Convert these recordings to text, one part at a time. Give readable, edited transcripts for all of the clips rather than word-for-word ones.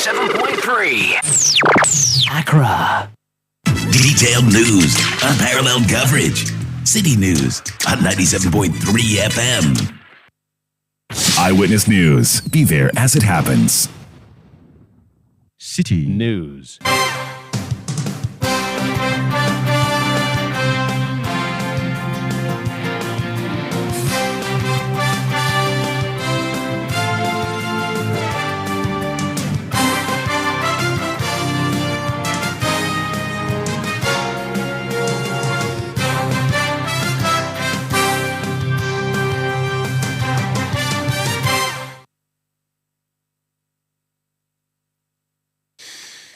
97.3. Accra. Detailed news, unparalleled coverage. City News on 97.3 FM. Eyewitness News. Be there as it happens. City News.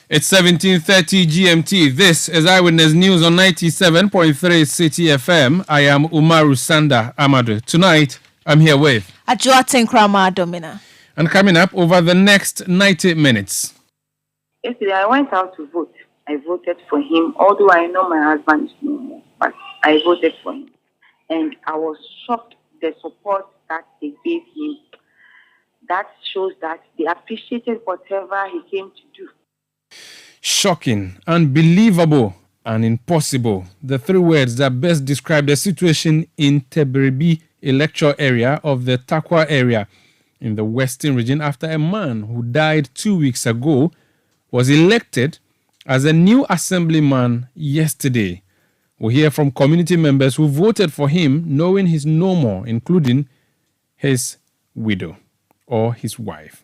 It's 17:30 GMT. This is Eyewitness News on 97.3 Citi FM. I am Umaru Sanda Amadu. Tonight, I'm here with Ajuaten Krama Domina. And coming up over the next 90 minutes. Yesterday, I went out to vote. I voted for him, although I know my husband is no more, but I voted for him. And I was shocked the support that they gave him. That shows that they appreciated whatever he came to do. Shocking, unbelievable, and impossible. The three words that best describe the situation in Teberibi electoral area of the Takwa area in the Western region after a man who died 2 weeks ago was elected as a new assemblyman yesterday. We'll hear from community members who voted for him knowing he's no more, including his widow or his wife.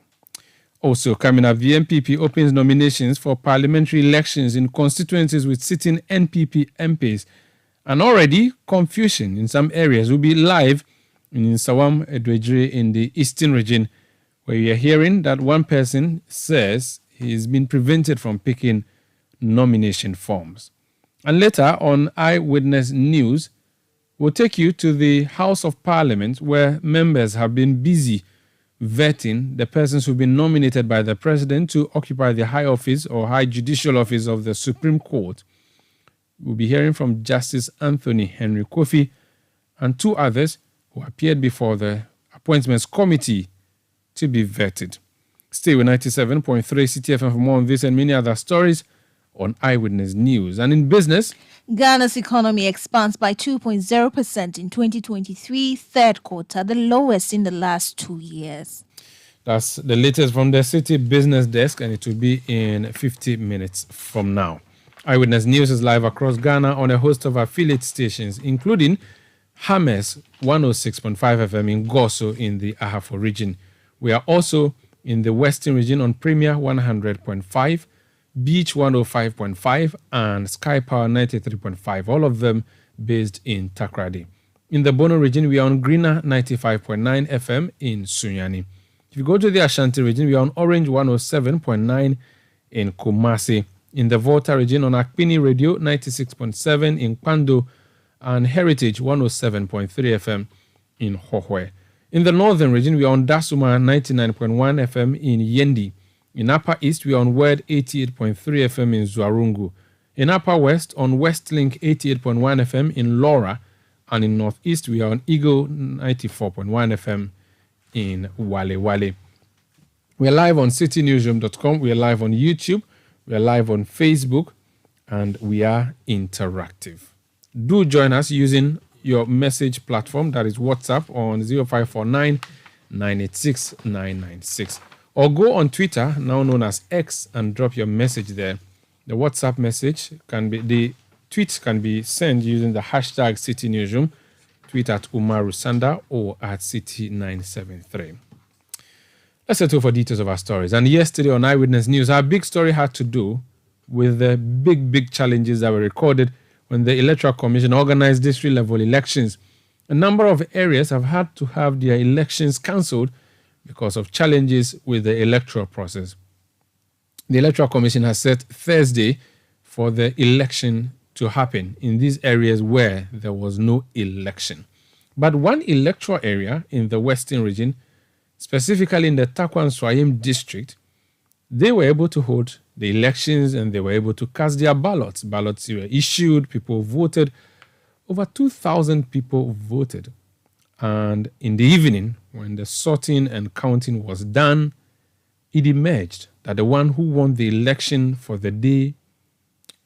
Also coming up, the NPP opens nominations for parliamentary elections in constituencies with sitting NPP MPs. And already confusion in some areas will be live in Sawam Edwejre in the Eastern region, where we are hearing that one person says he's been prevented from picking nomination forms. And later on Eyewitness News, we'll take you to the House of Parliament, where members have been busy vetting the persons who've been nominated by the president to occupy the high office or high judicial office of the Supreme Court. We'll be hearing from Justice Anthony Henry Kofi and two others who appeared before the Appointments Committee to be vetted. Stay with 97.3 Citi FM for more on this and many other stories on Eyewitness News. And in business, Ghana's economy expands by 2.0% in 2023, third quarter, the lowest in the last 2 years. That's the latest from the Citi Business Desk, and it will be in 50 minutes from now. Eyewitness News is live across Ghana on a host of affiliate stations, including Hames 106.5 FM in Goso in the Ahafo region. We are also in the Western region on Premier 100.5, Beach 105.5 and Sky Power 93.5, all of them based in Takrady. In the Bono region, we are on Greener 95.9 FM in Sunyani. If you go to the Ashanti region, we are on Orange 107.9 in Kumasi. In the Volta region, on Akpini Radio 96.7 in Kwando and Heritage 107.3 FM in Hohwe. In the Northern region, we are on Dasuma 99.1 FM in Yendi. In Upper East, we are on Word 88.3 FM in Zuarungu. In Upper West, on Westlink 88.1 FM in Laura. And in Northeast, we are on Eagle 94.1 FM in Wale Wale. We are live on citynewsroom.com. We are live on YouTube. We are live on Facebook. And we are interactive. Do join us using your message platform, that is WhatsApp, on 0549 986 996. Or go on Twitter, now known as X, and drop your message there. The WhatsApp message the tweet can be sent using the hashtag Citi Newsroom, tweet at Umaru Sanda or at Citi973. Let's settle for details of our stories. And yesterday on Eyewitness News, our big story had to do with the big challenges that were recorded when the Electoral Commission organized district-level elections. A number of areas have had to have their elections cancelled because of challenges with the electoral process. The Electoral Commission has set Thursday for the election to happen in these areas where there was no election. But one electoral area in the Western region, specifically in the Takwa and Swayim district, they were able to hold the elections and they were able to cast their ballots. Ballots were issued, people voted. Over 2,000 people voted. And in the evening, when the sorting and counting was done, it emerged that the one who won the election for the day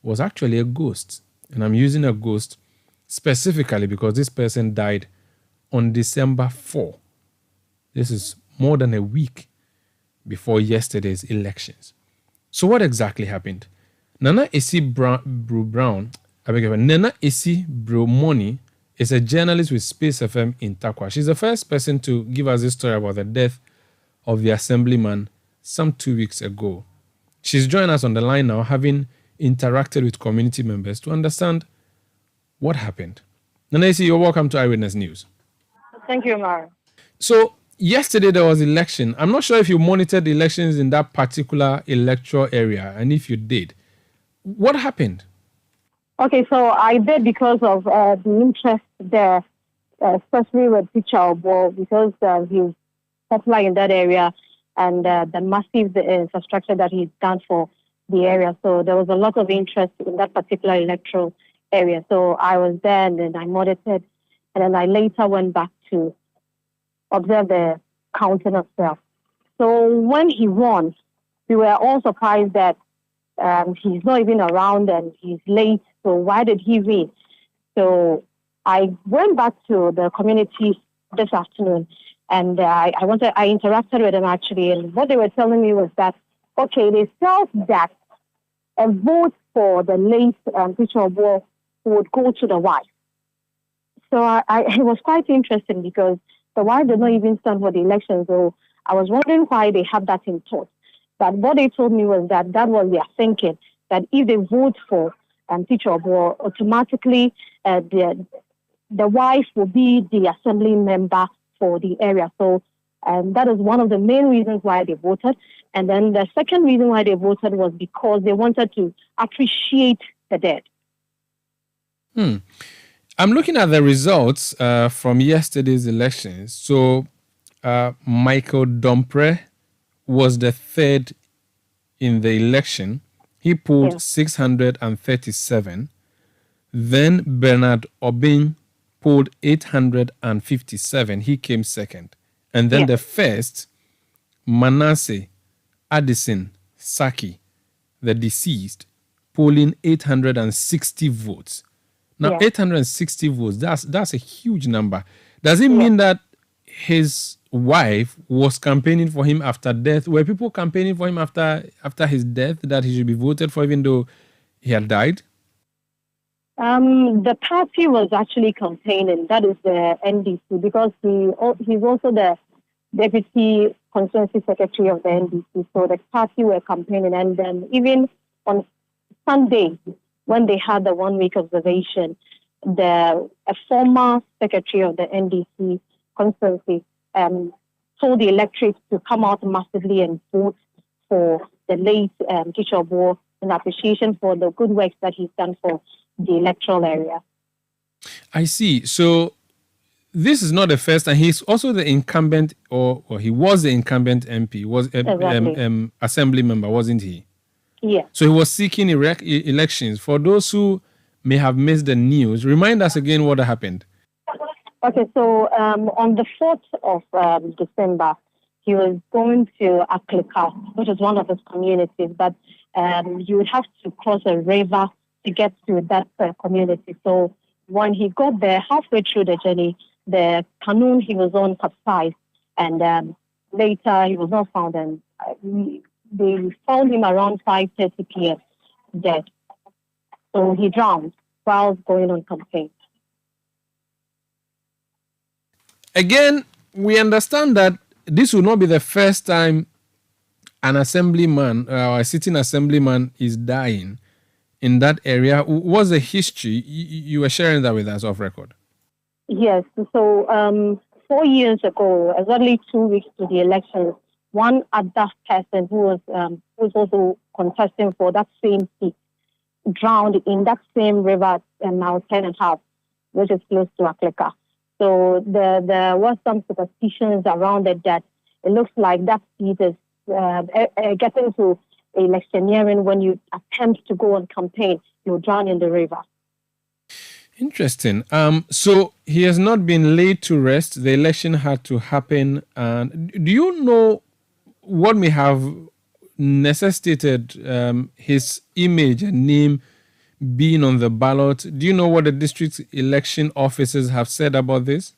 was actually a ghost. And I'm using a ghost specifically because this person died on December 4. This is more than a week before yesterday's elections. So what exactly happened? Nana Esi Nana Esi Bromoni is a journalist with Space FM in Takwa. She's the first person to give us this story about the death of the assemblyman some 2 weeks ago. She's joined us on the line now, having interacted with community members to understand what happened. Nana Esi, you're welcome to Eyewitness News. Thank you, Mara. So yesterday there was election. I'm not sure if you monitored the elections in that particular electoral area, and if you did, what happened? Okay, so I did because of the interest there, especially with Teacher Obo, because he's popular in that area and the massive infrastructure that he's done for the area. So there was a lot of interest in that particular electoral area. So I was there and then I monitored, and then I later went back to observe the counting itself. So when he won, we were all surprised that he's not even around and he's late. So why did he win? So I went back to the community this afternoon and I interacted with them actually. And what they were telling me was that, okay, they felt that a vote for the late Teacher Obo would go to the wife. So it was quite interesting because the wife did not even stand for the election. So I was wondering why they had that in thought. But what they told me was that was their thinking, that if they vote for Teacher Obo, automatically the wife will be the assembly member for the area. So that is one of the main reasons why they voted. And then the second reason why they voted was because they wanted to appreciate the dead. I'm looking at the results from yesterday's elections. So Michael Dompre was the third in the election. He pulled 637. Then Bernard Obin pulled 857. He came second. And then the first, Manasseh Addison Saki, the deceased, polling 860 votes. Now, 860 votes, that's a huge number. Does it mean that his wife was campaigning for him after death? Were people campaigning for him after his death that he should be voted for even though he had died? The party was actually campaigning. That is the NDC, because he's also the deputy constituency secretary of the NDC. So the party were campaigning. And then even on Sunday, when they had the 1 week observation, a former secretary of the NDC constituency told the electorate to come out massively and vote for the late Teacher Obo in appreciation for the good works that he's done for the electoral area. I see. So this is not the first time. He's also the incumbent, or he was the incumbent MP, was assembly member, wasn't he? Yeah. So he was seeking elections. For those who may have missed the news, remind us again what happened. Okay, so on the 4th of December, he was going to Aklika, which is one of his communities, but you would have to cross a river to get to that community. So when he got there, halfway through the journey, the canoe he was on capsized, and later he was not found, and they found him around 5:30 p.m. dead. So he drowned while going on campaign. Again, we understand that this will not be the first time an assemblyman or a sitting assemblyman is dying in that area. What's the history? You were sharing that with us off record. Yes. So 4 years ago, exactly 2 weeks to the elections, one other person who was also contesting for that same seat drowned in that same river, now 10.5, which is close to Aklika. So there was some superstitions around it that it looks like that seat is getting to electioneering. When you attempt to go on campaign, you'll drown in the river. Interesting. So he has not been laid to rest. The election had to happen. And do you know what may have necessitated his image and name being on the ballot. Do you know what the district election officers have said about this?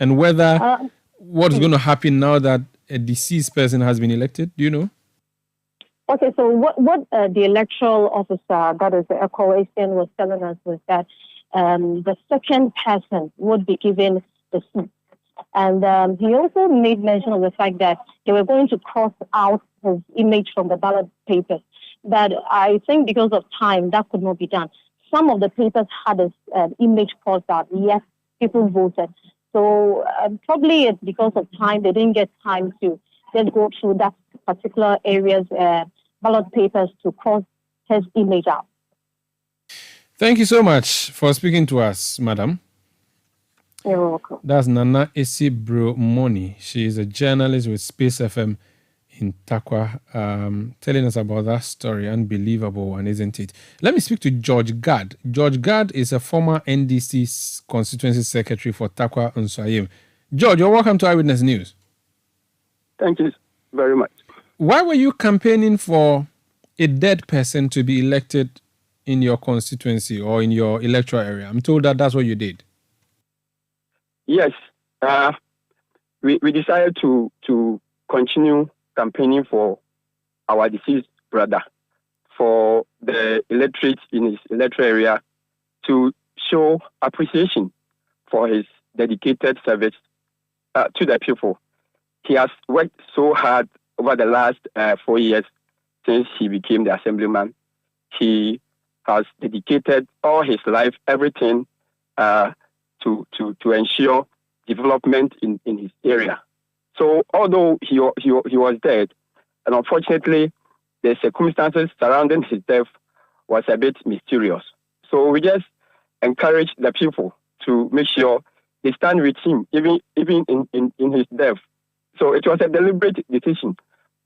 And whether what's going to happen now that a deceased person has been elected? Do you know? Okay, so what the electoral officer, that is the coalition, was telling us was that the second person would be given the seat. And he also made mention of the fact that they were going to cross out his image from the ballot papers. But I think because of time, that could not be done. Some of the papers had his image crossed out, yet people voted. So probably it's because of time, they didn't get time to just go through that particular area's ballot papers to cross his image out. Thank you so much for speaking to us, madam. You're welcome. That's Nana Esibro Moni. She is a journalist with Space FM in Takwa, telling us about that story. Unbelievable one, isn't it? Let me speak to George Gad. George Gad is a former NDC constituency secretary for Takwa Nswayim. George, you're welcome to Eyewitness News. Thank you very much. Why were you campaigning for a dead person to be elected in your constituency or in your electoral area? I'm told that that's what you did. Yes. We decided to continue campaigning for our deceased brother, for the electorate in his electoral area, to show appreciation for his dedicated service to the people. He has worked so hard over the last 4 years since he became the assemblyman. He has dedicated all his life, everything, to ensure development in his area. So although he was dead, and unfortunately the circumstances surrounding his death was a bit mysterious. So we just encourage the people to make sure they stand with him, even in his death. So it was a deliberate decision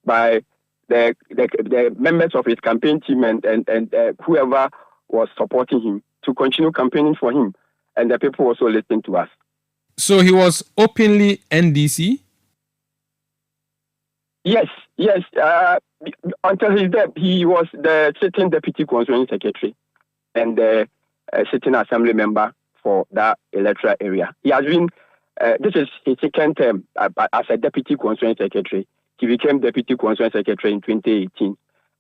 by the members of his campaign team and whoever was supporting him to continue campaigning for him. And the people also listened to us. So he was openly NDC? Yes. Until his death, he was the sitting deputy constituency secretary and the sitting assembly member for that electoral area. He has been, this is his second term as a deputy constituency secretary. He became deputy constituency secretary in 2018.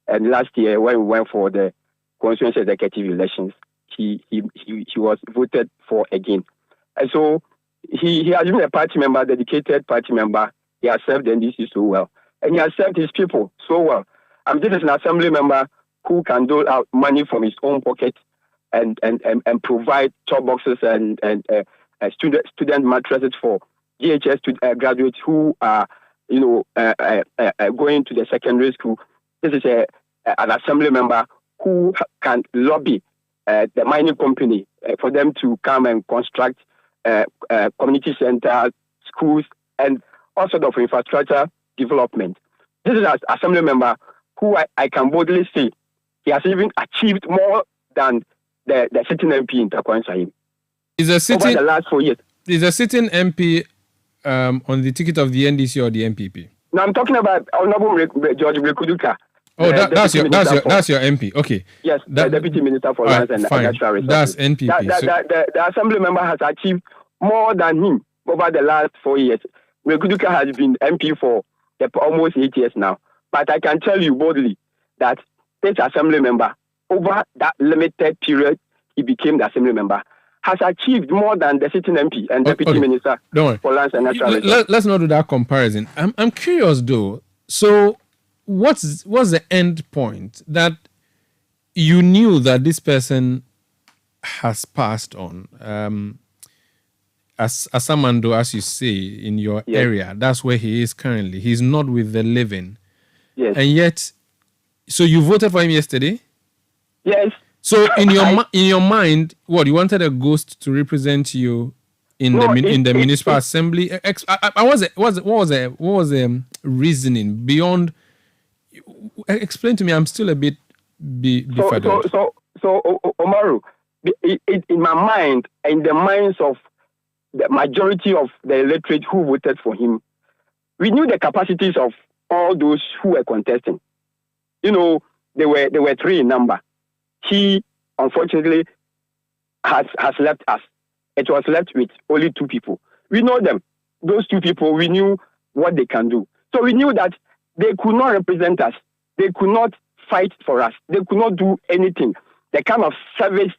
And last year, when we went for the constituency executive elections, he was voted for again. And so he has been a party member, dedicated party member. He has served the NDC so well. And he has served his people so well. This is an assembly member who can dole out money from his own pocket and provide top boxes and student mattresses for GHS graduates who are going to the secondary school. This is an assembly member who can lobby the mining company for them to come and construct community centers, schools, and all sorts of infrastructure development. This is an assembly member who I can boldly say he has even achieved more than the sitting MP in Takwa Nswayim. Over the last 4 years. Is a sitting MP on the ticket of the NDC or the MPP? No, I'm talking about Honorable George Brekuduka. Oh, that's your MP. Okay. Yes, the Deputy Minister for Lands and Natural Resources. That's NPP. The Assembly member has achieved more than him over the last 4 years. Brekuduka has been MP for almost 8 years now. But I can tell you boldly that this Assembly member, over that limited period he became the Assembly member, has achieved more than the sitting MP and Deputy Minister for Lands and Natural Resources. Let's not do that comparison. I'm curious though. So what's the end point that you knew that this person has passed on? As Asamando, as you say, in your area, that's where he is currently. He's not with the living. Yes. And yet, so you voted for him yesterday? Yes. So in your mind, what, you wanted a ghost to represent you in the municipal assembly? What was the reasoning beyond? Explain to me. I'm still a bit befuddled. So Omaru, in my mind, in the minds of the majority of the electorate who voted for him, we knew the capacities of all those who were contesting. They were 3 in number. He unfortunately has left us. It was left with only 2 people. We know them. Those 2 people, we knew what they can do. So we knew that they could not represent us. They could not fight for us. They could not do anything. The kind of service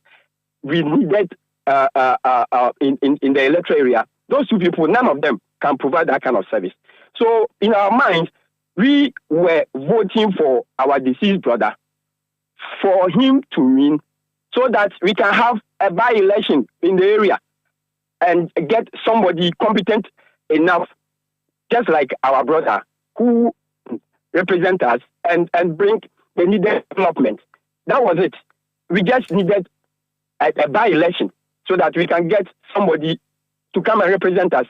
we needed in the electoral area, those 2 people, none of them can provide that kind of service. So in our minds, we were voting for our deceased brother, for him to win, so that we can have a by-election in the area and get somebody competent enough, just like our brother, who represent us and bring the needed development. That was it. We just needed a by-election so that we can get somebody to come and represent us,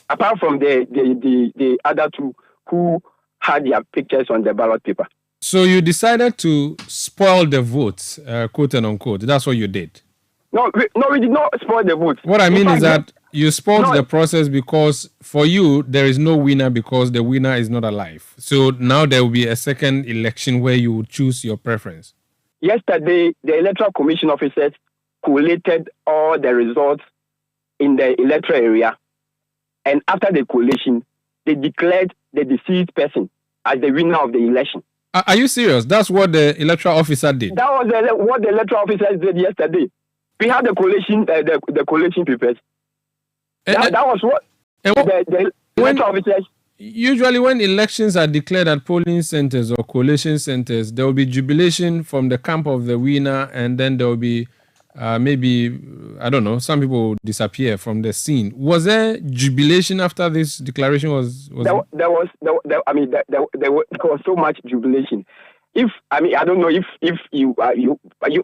apart from the other 2 who had their pictures on the ballot paper. So you decided to spoil the votes, quote and unquote. That's what you did. No, we did not spoil the votes. What I mean is that you spoiled the process because for you, there is no winner because the winner is not alive. So now there will be a second election where you would choose your preference. Yesterday, the Electoral Commission officers collated all the results in the electoral area. And after the collation, they declared the deceased person as the winner of the election. Are you serious? That's what the electoral officer did? That was what the electoral officers did yesterday. We had the collation, the collation papers. That was what the electoral officers... Usually when elections are declared at polling centers or collation centers, there will be jubilation from the camp of the winner, and then there will be maybe, I don't know, some people disappear from the scene. Was there jubilation after this declaration was there was so much jubilation. I don't know if you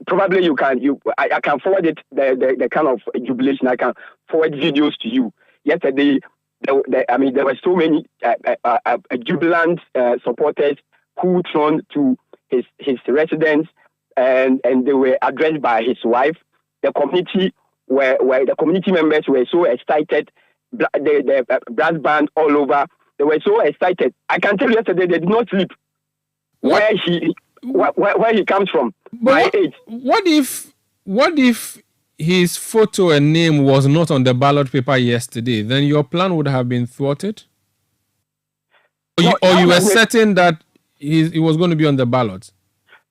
probably you can I can forward it the kind of jubilation. I can forward videos to you. Yesterday, there were so many jubilant supporters who turned to his residence, and they were addressed by his wife. The community the community members were so excited. The brass band all over. They were so excited. I can tell you yesterday they did not sleep. Where he comes from. But what if his photo and name was not on the ballot paper yesterday? Then your plan would have been thwarted? Or you were certain that he was going to be on the ballot?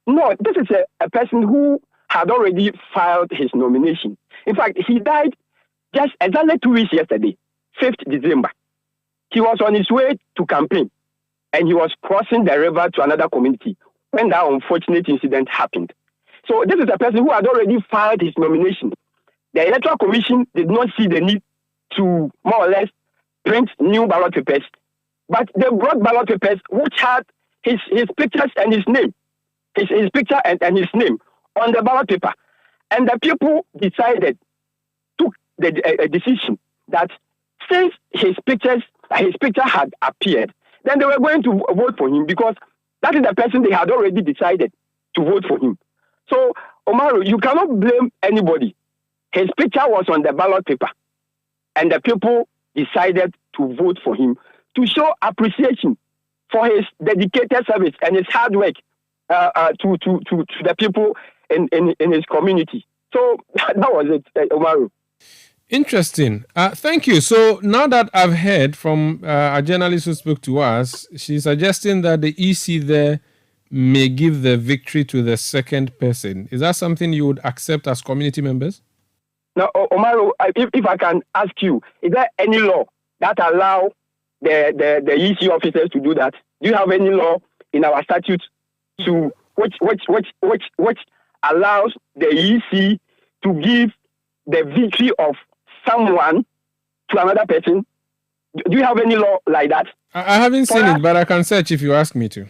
No, this is a person who had already filed his nomination. In fact, he died just exactly 2 weeks yesterday, 5th December. He was on his way to campaign, and he was crossing the river to another community when that unfortunate incident happened. So this is a person who had already filed his nomination. The Electoral Commission did not see the need to more or less print new ballot papers, but they brought ballot papers which had his pictures and his name, his picture and his name on the ballot paper. And the people took the decision that since his picture had appeared, then they were going to vote for him because that is the person they had already decided to vote for him. So, Omaru, you cannot blame anybody. His picture was on the ballot paper, and the people decided to vote for him to show appreciation for his dedicated service and his hard work to the people in his community. So that was it, Omaru. Interesting. Thank you. So now that I've heard from a journalist who spoke to us, she's suggesting that the EC there may give the victory to the second person. Is that something you would accept as community members? Now, Omaru, if I can ask you, is there any law that allow the EC officers to do that? Do you have any law in our statute to which allows the EC to give the victory of someone to another person? Do you have any law like that? I haven't seen it, but I can search if you ask me to.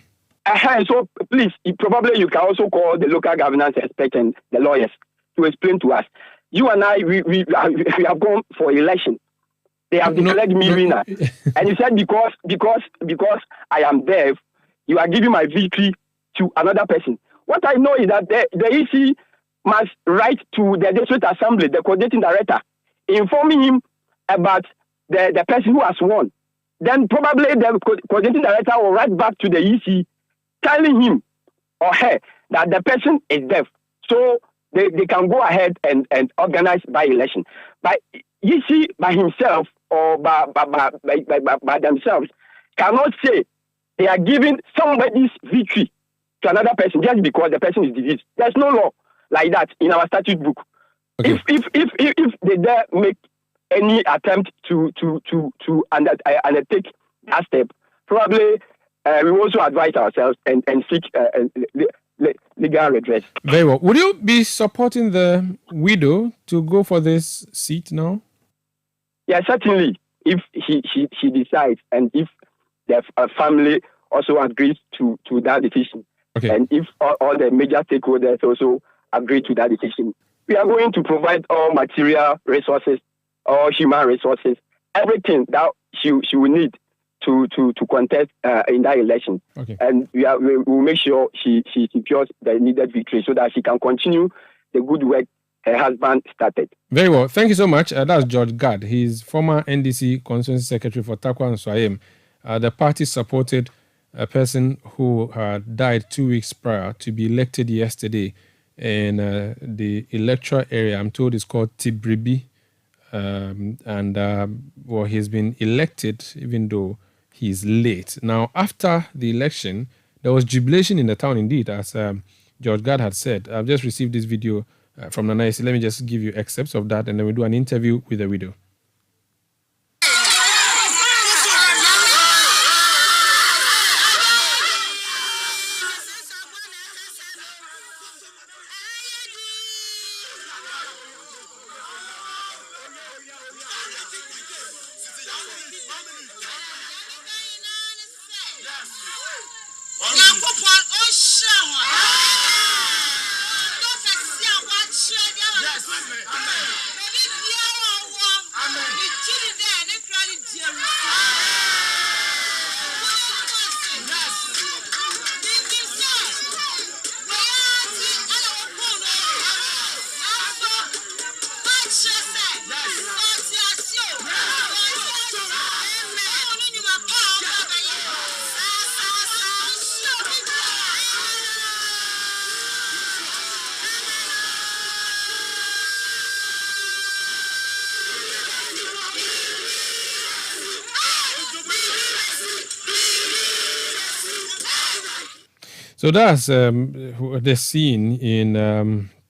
So please, probably you can also call the local governance expert and the lawyers to explain to us. You and I, we have gone for election. They have declared me winner. And you said because I am deaf, you are giving my victory to another person. What I know is that the EC must write to the district assembly, the coordinating director, informing him about the person who has won. Then probably the coordinating director will write back to the EC, telling him or her that the person is deaf. So they can go ahead and organize by-election. But you see, by himself or by themselves, cannot say they are giving somebody's victory to another person just because the person is diseased. There's no law like that in our statute book. Okay. If they dare make any attempt to undertake that step, probably we also advise ourselves and seek legal redress. Very well. Would you be supporting the widow to go for this seat now? Yeah, certainly. If she decides, and if the family also agrees to that decision, okay, and if all the major stakeholders also agree to that decision, we are going to provide all material resources, all human resources, everything that she will need to contest in that election. Okay. And we will make sure she secures the needed victory so that she can continue the good work her husband started. Very well. Thank you so much. That's George Gad. He's former NDC Constituency Secretary for Takwa and Swayam. The party supported a person who died 2 weeks prior to be elected yesterday in the electoral area. I'm told it's called Tibribi. He's been elected even though he's late. Now, after the election, there was jubilation in the town indeed, as George Gad had said. I've just received this video from Nana. Let me just give you excerpts of that, and then we'll do an interview with the widow. So that's the scene in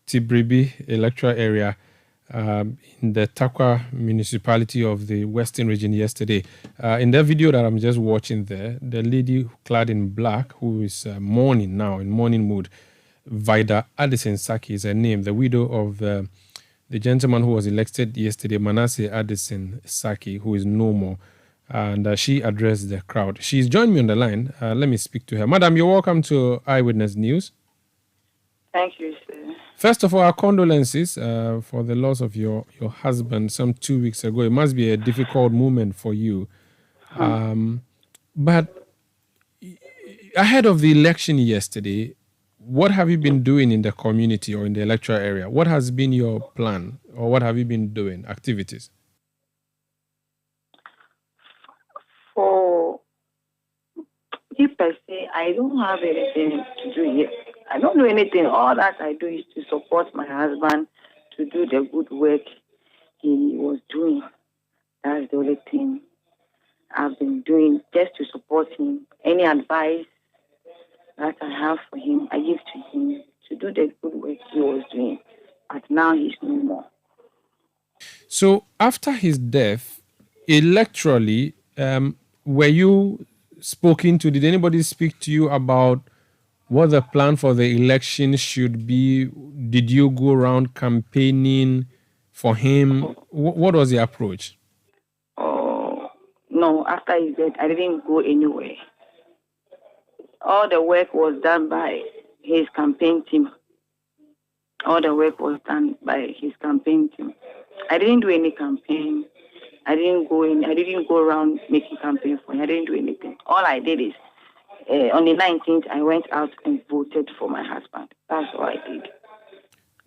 Tibribi electoral area in the Takwa municipality of the Western region yesterday. In that video that I'm just watching there, the lady clad in black who is mourning now, in mourning mood, Vida Addison Saki is her name, the widow of the gentleman who was elected yesterday, Manasseh Addison Saki, who is no more. And she addressed the crowd. She's joined me on the line. Let me speak to her. Madam, you're welcome to Eyewitness News. Thank you, sir. First of all, our condolences for the loss of your husband some 2 weeks ago. It must be a difficult moment for you. But ahead of the election yesterday, what have you been doing in the community or in the electoral area? What has been your plan, or what have you been doing, activities? For me per se, I don't have anything to do here. I don't do anything. All that I do is to support my husband to do the good work he was doing. That's the only thing I've been doing, just to support him. Any advice that I have for him, I give to him to do the good work he was doing. But now he's no more. So after his death, electorally, were you spoken to? Did anybody speak to you about what the plan for the election should be? Did you go around campaigning for him? What was the approach? Oh, no. After his death, I didn't go anywhere. All the work was done by his campaign team. I didn't do any campaign. I didn't go around making campaign for him. I didn't do anything. All I did is, on the 19th, I went out and voted for my husband. That's all I did.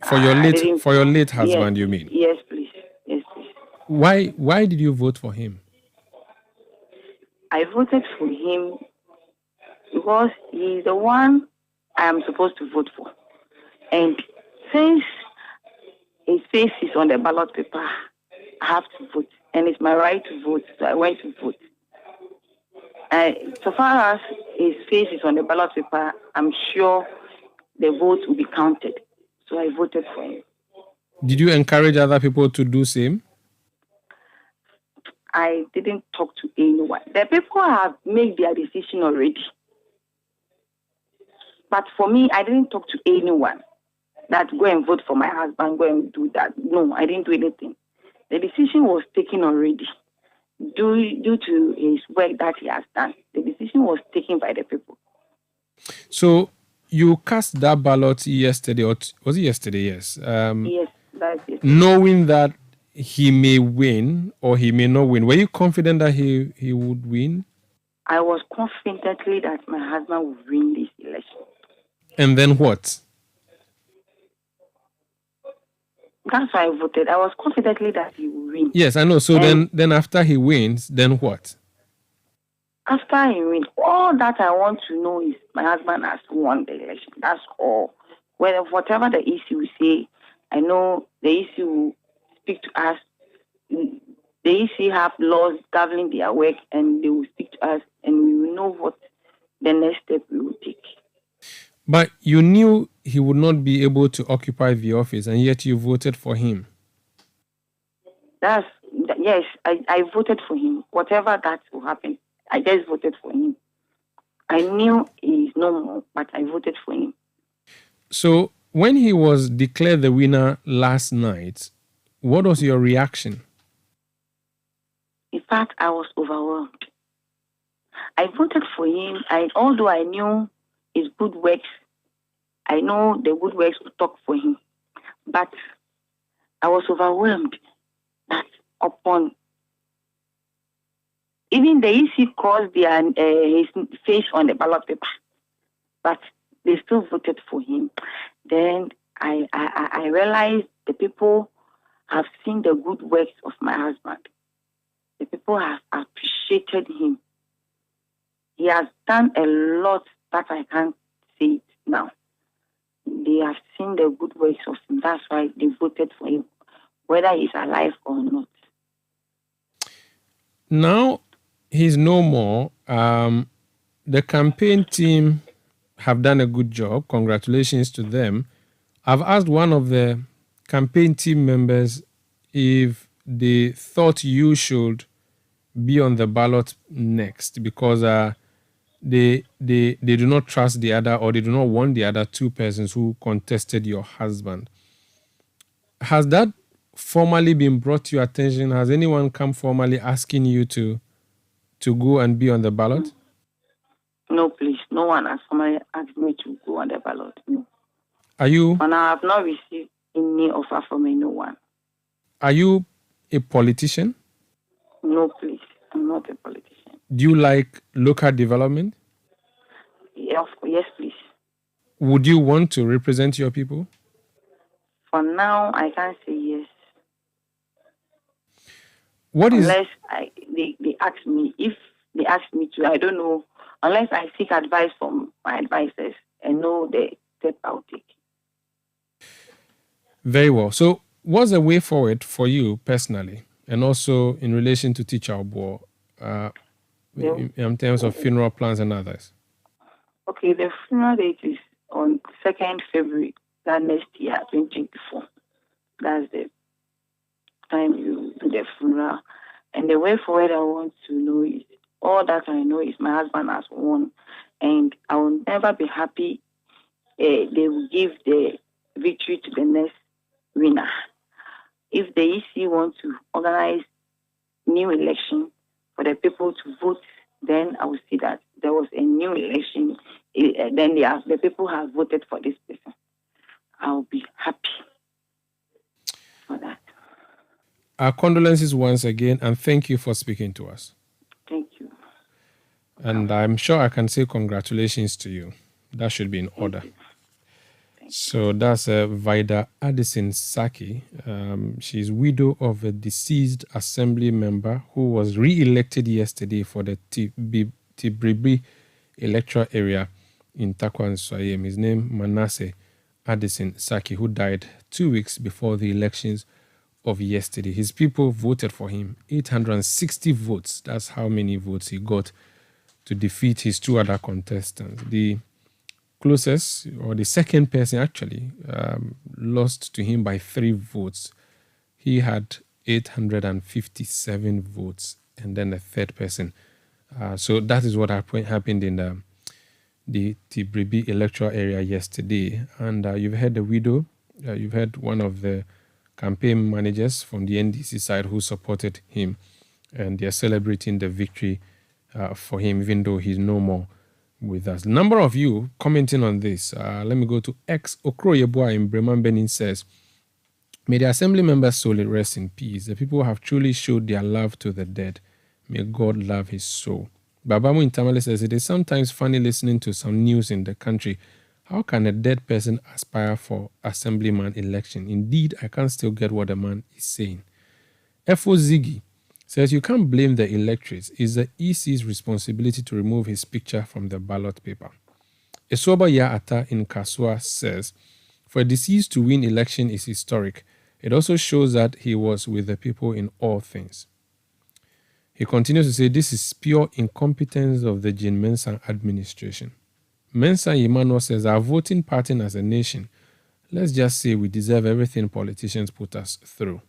For your late husband, yes, you mean? Yes, please. Yes, please. Why did you vote for him? I voted for him because he's the one I am supposed to vote for. And since his face is on the ballot paper, I have to vote. And it's my right to vote, so I went to vote. So far as his face is on the ballot paper, I'm sure the vote will be counted. So I voted for him. Did you encourage other people to do same? I didn't talk to anyone. The people have made their decision already. But for me, I didn't talk to anyone that go and vote for my husband, go and do that. No, I didn't do anything. The decision was taken already due to his work that he has done. The decision was taken by the people. So you cast that ballot yesterday, or was it yesterday? Yes. Yes, that's it. Knowing that he may win or he may not win, were you confident that he would win? I was confidently that my husband would win this election. And then what? That's why I voted. I was confidently that he would win. Yes, I know. So then after he wins, then what? After he wins, all that I want to know is my husband has won the election. That's all. Whatever the EC will say, I know the EC will speak to us. The EC have laws governing their work, and they will speak to us, and we will know what the next step we will take. But you knew he would not be able to occupy the office, and yet you voted for him. Yes, I voted for him. Whatever that will happen, I just voted for him. I knew he is no more, but I voted for him. So when he was declared the winner last night, what was your reaction? In fact, I was overwhelmed. I voted for him, although I knew his good works, I know the good works will talk for him. But I was overwhelmed that upon even the EC crossed his face on the ballot paper, but they still voted for him. Then I realized the people have seen the good works of my husband. The people have appreciated him. He has done a lot that I can't say it now. They have seen the good works of him. That's why they voted for him, whether he's alive or not. Now he's no more. The campaign team have done a good job. Congratulations to them. I've asked one of the campaign team members if they thought you should be on the ballot next because they do not trust the other, or they do not want the other two persons who contested your husband. Has that formally been brought to your attention? Has anyone come formally asking you to go and be on the ballot? No, please. No one has formally asked me to go on the ballot. No. Are you? And I have not received any offer from anyone. Are you a politician? No, please. I'm not a politician. Do you like local development? Yes, please. Would you want to represent your people? For now, I can't say yes. Unless they ask me. If they ask me to, I don't know. Unless I seek advice from my advisors and know the step I'll take. Very well. So what's the way forward for you personally, and also in relation to Teacher Obo, in terms of funeral plans and others? Okay, the funeral date is on 2nd February, that next year, 2024. That's the time you do the funeral. And the way forward I want to know is, all that I know is my husband has won. And I will never be happy they will give the victory to the next winner. If the EC wants to organize new election for the people to vote, then I will see that there was a new election. Then the people have voted for this person. I will be happy for that. Our condolences once again, and thank you for speaking to us. Thank you. And I'm sure I can say congratulations to you. That should be in order. So that's Vida Addison Saki. She's widow of a deceased assembly member who was re-elected yesterday for the Tibribi electoral area in Takwa and Swayem. His name, Manasseh Addison Saki, who died 2 weeks before the elections of yesterday. His people voted for him, 860 votes. That's how many votes he got to defeat his two other contestants. The closest, or the second person actually, lost to him by 3 votes. He had 857 votes, and then the third person. So that is what happened in the Tibribi electoral area yesterday. And you've heard the widow, you've heard one of the campaign managers from the NDC side who supported him, and they're celebrating the victory for him, even though he's no more with us. Number of you commenting on this. Let me go to X Okroyebua in Bremen Benin says, may the assembly members' soul rest in peace. The people have truly showed their love to the dead. May God love his soul. Babamu in Tamale says, it is sometimes funny listening to some news in the country. How can a dead person aspire for assemblyman election? Indeed, I can't still get what the man is saying. Efo Ziggy says, you can't blame the electorate. It's the EC's responsibility to remove his picture from the ballot paper. Esoba Yaata in Kasua says, for a deceased to win election is historic. It also shows that he was with the people in all things. He continues to say, this is pure incompetence of the Jin Mensah administration. Mensah Emmanuel says, our voting pattern as a nation, let's just say we deserve everything politicians put us through.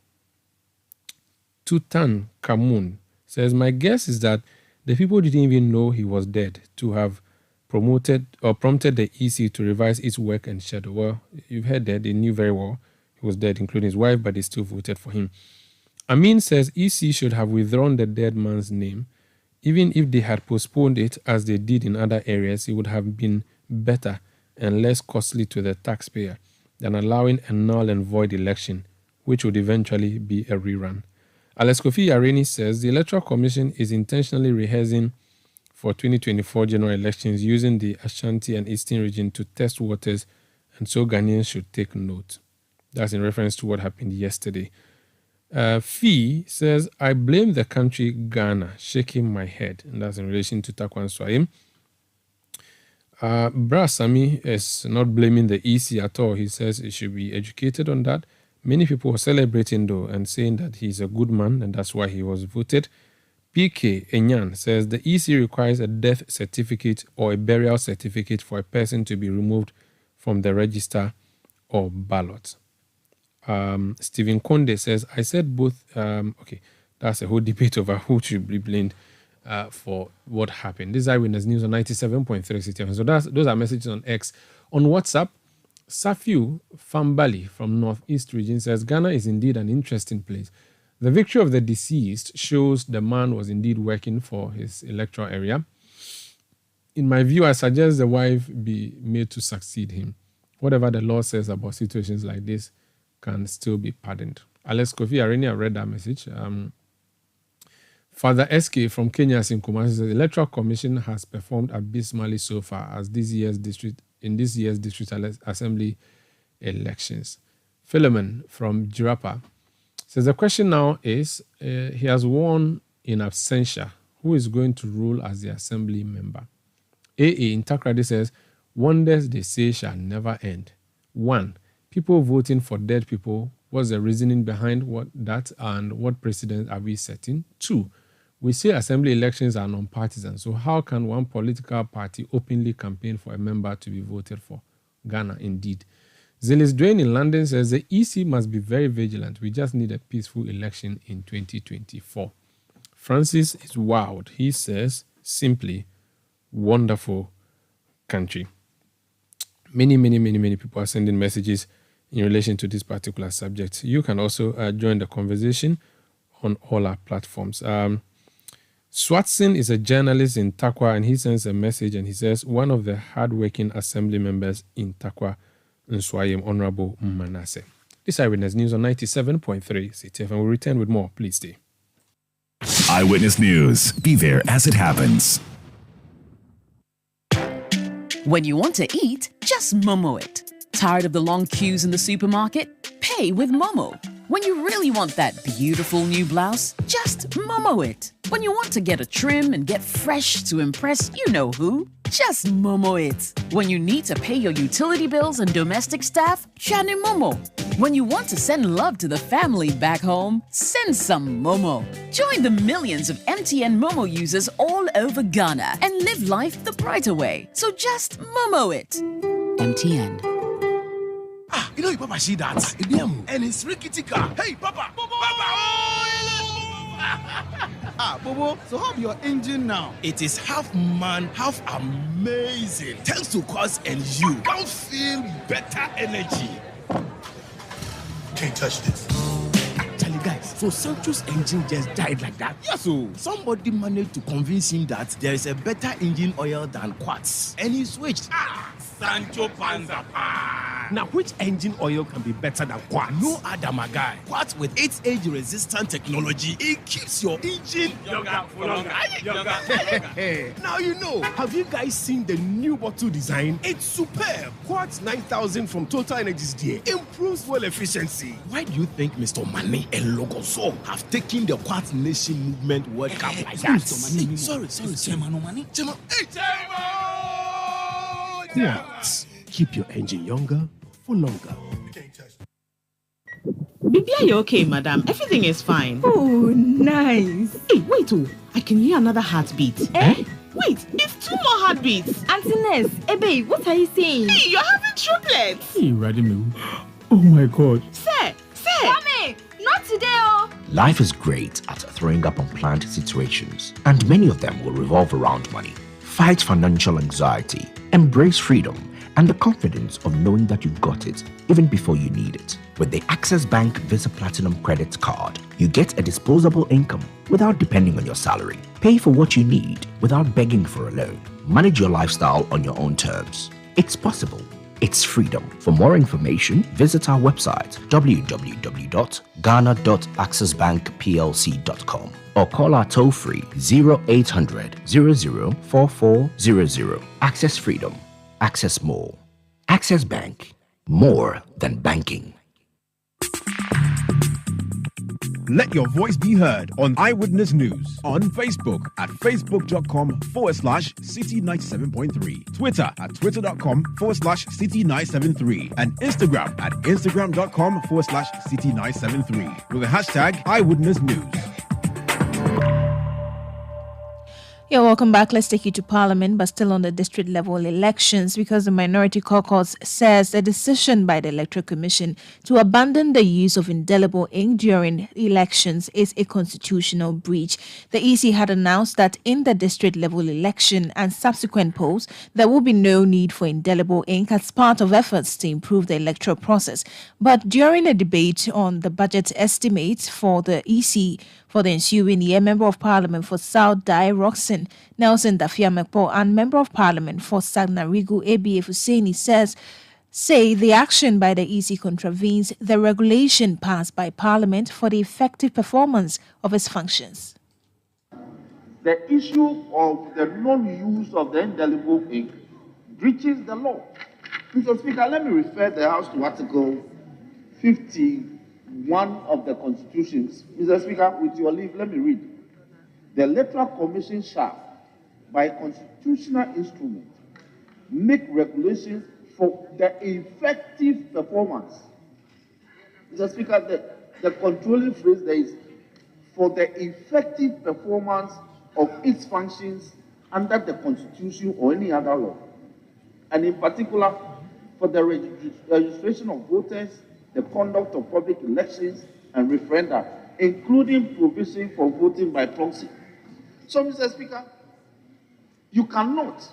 Tutan Kamun says, my guess is that the people didn't even know he was dead to have prompted the EC to revise its work and schedule. Well, you've heard that. They knew very well he was dead, including his wife, but they still voted for him. Amin says EC should have withdrawn the dead man's name. Even if they had postponed it as they did in other areas, it would have been better and less costly to the taxpayer than allowing a null and void election, which would eventually be a rerun. Alex Kofi Areni says the Electoral Commission is intentionally rehearsing for 2024 general elections using the Ashanti and Eastern region to test waters, and so Ghanaians should take note. That's in reference to what happened yesterday. Fee says, I blame the country Ghana, shaking my head. And that's in relation to Takwan Swayim. Brasami is not blaming the EC at all. He says he should be educated on that. Many people are celebrating though and saying that he's a good man and that's why he was voted. PK Enyan says the EC requires a death certificate or a burial certificate for a person to be removed from the register or ballot. Stephen Konde says, I said both. Okay, that's a whole debate over who should be blamed for what happened. This is Eyewitness News on 97.3 Citi FM. So those are messages on X. On WhatsApp, Safiu Fambali from Northeast region says, Ghana is indeed an interesting place. The victory of the deceased shows the man was indeed working for his electoral area. In my view, I suggest the wife be made to succeed him. Whatever the law says about situations like this can still be pardoned. Alex Kofi Areni, I read that message. Father SK from Kenya in Kumasi says the Electoral Commission has performed abysmally so far as this year's district assembly elections. Philemon from Jirapa says the question now is he has won in absentia. Who is going to rule as the assembly member? AA in Takrady says wonders they say shall never end. 1. People voting for dead people, what's the reasoning behind that and what precedent are we setting? 2, we say assembly elections are non-partisan, so how can one political party openly campaign for a member to be voted for? Ghana, indeed. Zelis Dwayne in London says the EC must be very vigilant. We just need a peaceful election in 2024. Francis is wowed. He says, simply, wonderful country. Many people are sending messages in relation to this particular subject. You can also join the conversation on all our platforms. Swatson is a journalist in Takwa, and he sends a message and he says, one of the hardworking assembly members in Takwa, Nswayem, Honorable Manasseh. This is Eyewitness News on 97.3 Citi FM. We'll return with more. Please stay. Eyewitness News. Be there as it happens. When you want to eat, just Momo it. Tired of the long queues in the supermarket? Pay with Momo. When you really want that beautiful new blouse, just Momo it. When you want to get a trim and get fresh to impress you know who, Just Momo it. When you need to pay your utility bills and domestic staff, Shani Momo. When you want to send love to the family back home, send some Momo. Join the millions of MTN Momo users all over Ghana and live life the brighter way. So just Momo it. MTN. You know your papa see that? And it's rickety car. Hey, Papa! Papa! Bobo, so how's your engine now? It is half man, half amazing. Thanks to Quartz and you can feel better energy. Can't touch this. Actually, guys, so Sancho's engine just died like that? Yes, so somebody managed to convince him that there is a better engine oil than Quartz, and he switched. Sancho Panza. Now, which engine oil can be better than Quartz? No other, my guy. Quartz with its age-resistant technology, it keeps your engine younger for longer. Now you know. Have you guys seen the new bottle design? It's superb. Quartz 9000 from Total Energies there improves fuel efficiency. Why do you think Mr. Mane and Logoso have taken the Quartz Nation movement World Cup like that? Sorry. Chairman. Quartz. Keep your engine younger for longer. Baby, are you okay, madam? Everything is fine. Oh, nice. Hey, wait, I can hear another heartbeat. Eh? Wait, it's 2 more heartbeats. Auntie Ness, babe, what are you saying? Hey, you're having triplets. Hey, Radimu. Oh my God. Sir. Mommy, not today, oh. Life is great at throwing up unplanned situations, and many of them will revolve around money. Fight financial anxiety, embrace freedom, and the confidence of knowing that you've got it even before you need it. With the Access Bank Visa Platinum Credit Card, you get a disposable income without depending on your salary. Pay for what you need without begging for a loan. Manage your lifestyle on your own terms. It's possible. It's freedom. For more information, visit our website www.ghana.accessbankplc.com or call our toll-free 0800 004400. Access freedom. Access more. Access Bank. More than banking. Let your voice be heard on Eyewitness News on Facebook at facebook.com/City97.3, Twitter at twitter.com/City973, and Instagram at instagram.com/City973 with the hashtag Eyewitness News. Yeah, welcome back. Let's take you to Parliament, but still on the district level elections, because the Minority Caucus says the decision by the Electoral Commission to abandon the use of indelible ink during elections is a constitutional breach. The EC had announced that in the district level election and subsequent polls, there will be no need for indelible ink as part of efforts to improve the electoral process. But during a debate on the budget estimates for the EC for the ensuing year, Member of Parliament for South Dai Roxon Nelson Dafiamekpo and Member of Parliament for Sagnarigu ABF Husseini say the action by the EC contravenes the regulation passed by Parliament for the effective performance of its functions. The issue of the non-use of the indelible ink breaches the law. Mr. Speaker, let me refer the House to Article 51 of the Constitution. Mr. Speaker, with your leave, let me read. The Electoral Commission shall, by constitutional instrument, make regulations for the effective performance. Mr. Speaker, the controlling phrase there is for the effective performance of its functions under the Constitution or any other law, and in particular for the registration of voters, the conduct of public elections and referenda, including provision for voting by proxy. So, Mr. Speaker, you cannot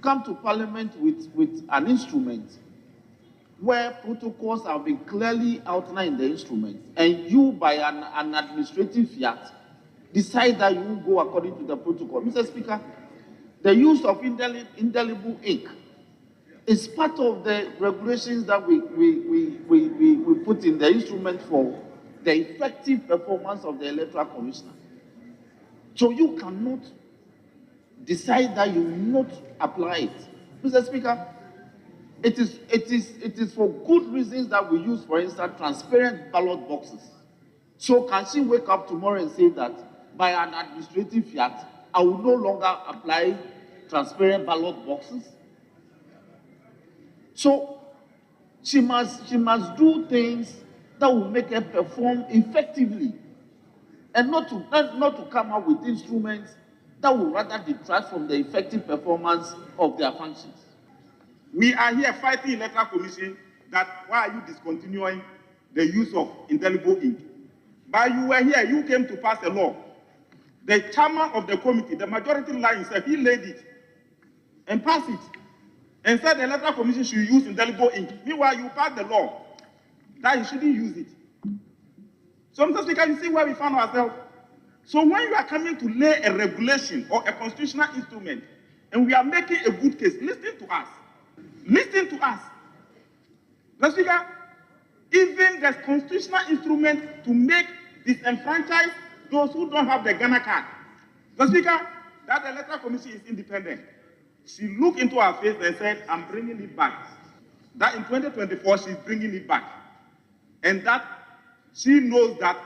come to Parliament with an instrument where protocols have been clearly outlined in the instrument, and you, by an administrative fiat, decide that you will go according to the protocol. Mr. Speaker, the use of indelible ink is part of the regulations that we put in the instrument for the effective performance of the Electoral Commissioner. So you cannot decide that you will not apply it. Mr. Speaker, it is for good reasons that we use, for instance, transparent ballot boxes. So can she wake up tomorrow and say that by an administrative fiat, I will no longer apply transparent ballot boxes. So she must do things that will make her perform effectively, and not to come up with instruments that will rather detract from the effective performance of their functions. We are here fighting electoral commission that why are you discontinuing the use of indelible ink? But you were here, you came to pass a law. The chairman of the committee, the majority leader himself, he laid it and passed it and said the electoral commission should use indelible ink. Meanwhile, you passed the law that you shouldn't use it. So, Mr. Speaker, you see where we found ourselves. So when you are coming to lay a regulation or a constitutional instrument and we are making a good case, listen to us. Listen to us. Mr. Speaker, even the constitutional instrument to make disenfranchise those who don't have the Ghana card. Mr. Speaker, that electoral commission is independent. She looked into our face and said, I'm bringing it back. That in 2024, she's bringing it back. And that she knows that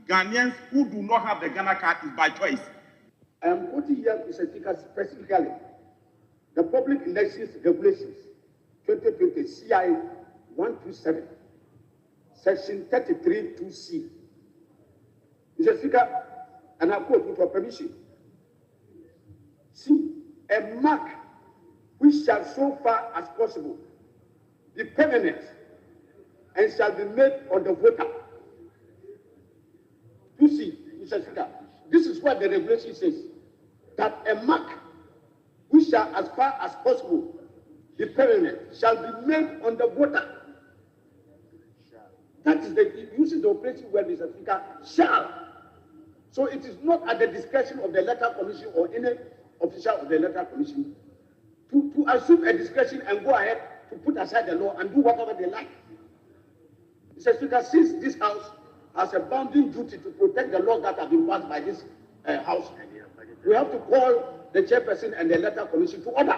Ghanaians who do not have the Ghana card is by choice. I am quoting here, Mr. Speaker, specifically the Public Elections Regulations 2020 CI 127, Section 33(2)C. Mr. Speaker, and I quote with your permission. See, a mark which shall so far as possible be permanent and shall be made on the voter. You see, Mr. Speaker, this is what the regulation says, that a mark which shall as far as possible be permanent shall be made on the voter. That is the uses the operating word, Mr. Speaker, shall. So it is not at the discretion of the electoral commission or any official of the electoral commission to assume a discretion and go ahead to put aside the law and do whatever they like. Mr. Speaker, since this House has a bounding duty to protect the laws that have been passed by this House, we have to call the chairperson and the electoral commission to order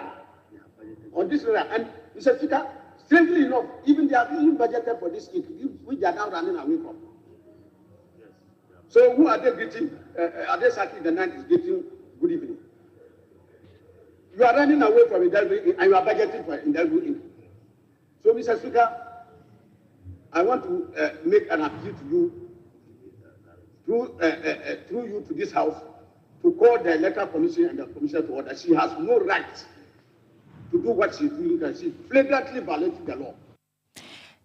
on this matter. And Mr. Speaker, strangely enough, even they have even budgeted for this, which they are now running away from. So who are they greeting? Are they sacking the night is greeting good evening? You are running away from indelible ink and you are budgeting for indelible ink. So, Mr. Speaker, I want to make an appeal to you through you to this House to call the electoral commission and the commissioner to order. She has no right to do what she's doing, and she's flagrantly violating the law.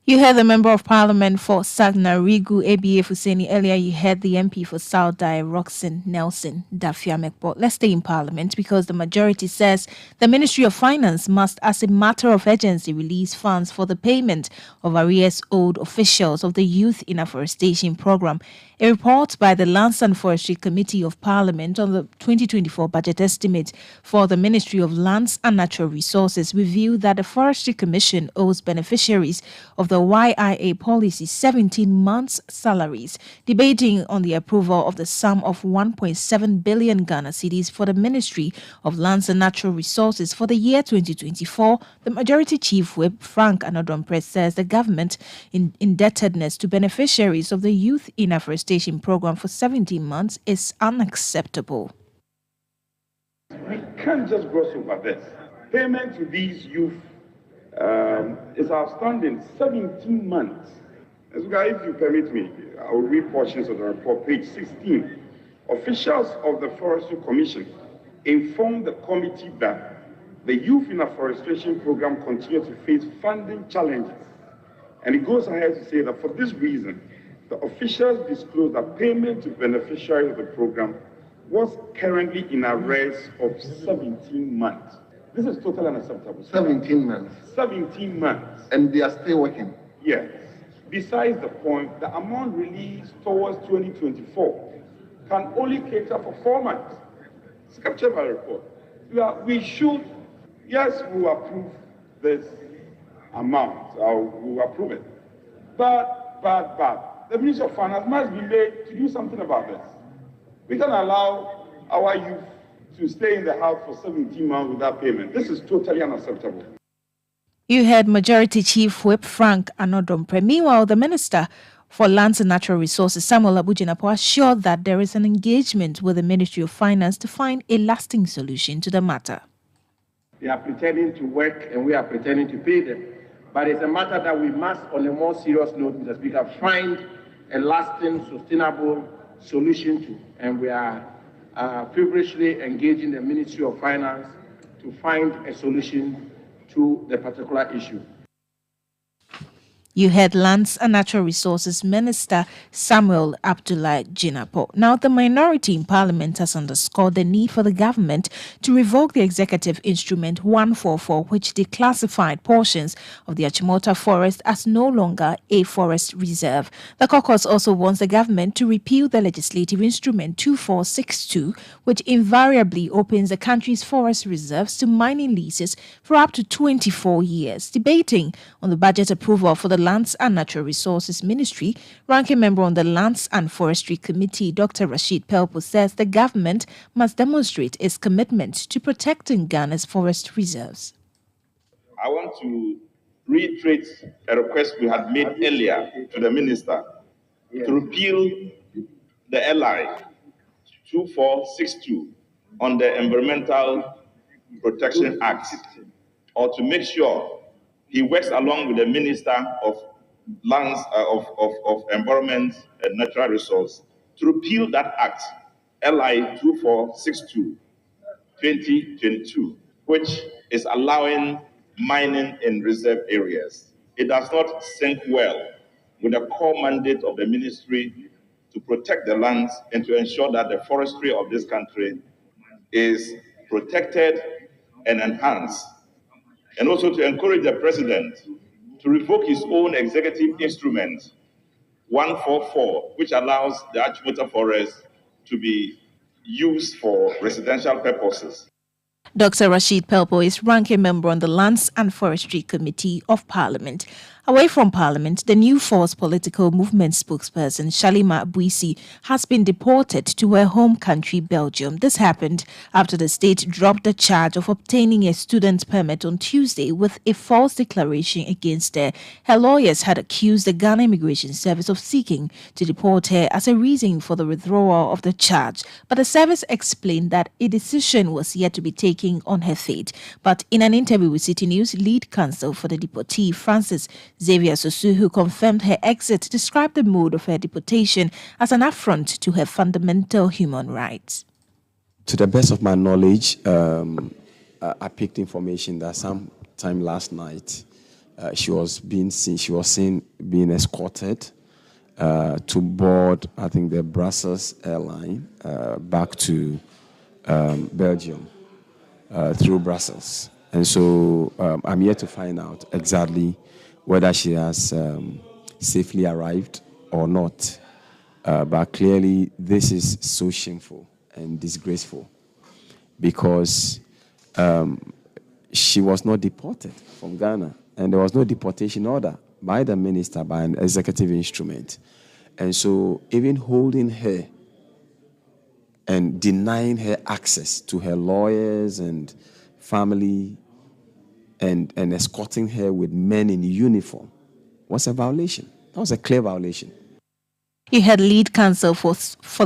You heard the Member of Parliament for Sagnarigu, ABA Fuseni. Earlier, you heard the MP for South Dai, Roxanne Nelson Dafiamekbo. Let's stay in Parliament because the majority says the Ministry of Finance must, as a matter of urgency, release funds for the payment of arrears owed officials of the Youth in Afforestation Programme. A report by the Lands and Forestry Committee of Parliament on the 2024 budget estimate for the Ministry of Lands and Natural Resources revealed that the Forestry Commission owes beneficiaries of the YIA policy 17 months' salaries. Debating on the approval of the sum of 1.7 billion Ghana cedis for the Ministry of Lands and Natural Resources for the year 2024, the Majority Chief Whip Frank Anodomprez says the government indebtedness to beneficiaries of the Youth in Afforestation Program for 17 months is unacceptable. We can't just gloss over this. Payment to these youth is outstanding, 17 months. If you permit me, I will read portions of the report, page 16. Officials of the Forestry Commission informed the committee that the Youth in Afforestation Program continues to face funding challenges. And it goes ahead to say that for this reason, the officials disclosed that payment to beneficiaries of the program was currently in arrears of 17 months. This is totally unacceptable. 17 months. 17 months. And they are still working. Yes. Besides the point, the amount released towards 2024 can only cater for 4 months. It's captured by the report. We should, yes, we will approve this amount. We will approve it. But the Ministry of Finance must be made to do something about this. We can allow our youth to stay in the house for 17 months without payment. This is totally unacceptable. You heard Majority Chief Whip Frank Anodomprez. Meanwhile, the Minister for Lands and Natural Resources, Samuel Abujinapo, assured that there is an engagement with the Ministry of Finance to find a lasting solution to the matter. They are pretending to work and we are pretending to pay them. But it's a matter that we must, on a more serious note, Mr. Speaker, find a lasting, sustainable solution to. And we are feverishly engaging the Ministry of Finance to find a solution to the particular issue. You heard Lands and Natural Resources Minister Samuel Abdullah Jinapo. Now, the minority in Parliament has underscored the need for the government to revoke the Executive Instrument 144, which declassified portions of the Achimota Forest as no longer a forest reserve. The caucus also wants the government to repeal the Legislative Instrument 2462, which invariably opens the country's forest reserves to mining leases for up to 24 years. Debating on the budget approval for the Lands and Natural Resources Ministry, ranking member on the Lands and Forestry Committee, Dr. Rashid Pelpo, says the government must demonstrate its commitment to protecting Ghana's forest reserves. I want to reiterate a request we had made earlier to the minister to repeal the LI 2462 on the Environmental Protection Act, or to make sure he works along with the Minister of Lands, of Environment and Natural Resource to repeal that act, LI 2462 2022, which is allowing mining in reserve areas. It does not sync well with the core mandate of the ministry to protect the lands and to ensure that the forestry of this country is protected and enhanced, and also to encourage the president to revoke his own executive instrument 144, which allows the Achimota Forest to be used for residential purposes. Dr. Rashid Pelpo is ranking member on the Lands and Forestry Committee of Parliament. Away from Parliament, the New Force political movement spokesperson Shalima Abuisi has been deported to her home country, Belgium. This happened after the state dropped the charge of obtaining a student permit on Tuesday with a false declaration against her. Her lawyers had accused the Ghana Immigration Service of seeking to deport her as a reason for the withdrawal of the charge, but the service explained that a decision was yet to be taken on her fate. But in an interview with Citi News, lead counsel for the deportee, Francis Xavier Sosu, who confirmed her exit, described the mode of her deportation as an affront to her fundamental human rights. To the best of my knowledge, I picked information that sometime last night she was seen being escorted to board, I think, the Brussels airline back to Belgium through Brussels. And so I'm here to find out exactly whether she has safely arrived or not. But clearly, this is so shameful and disgraceful because she was not deported from Ghana, and there was no deportation order by the minister by an executive instrument. And so even holding her and denying her access to her lawyers and family and escorting her with men in uniform was a violation. That was a clear violation. You had lead counsel for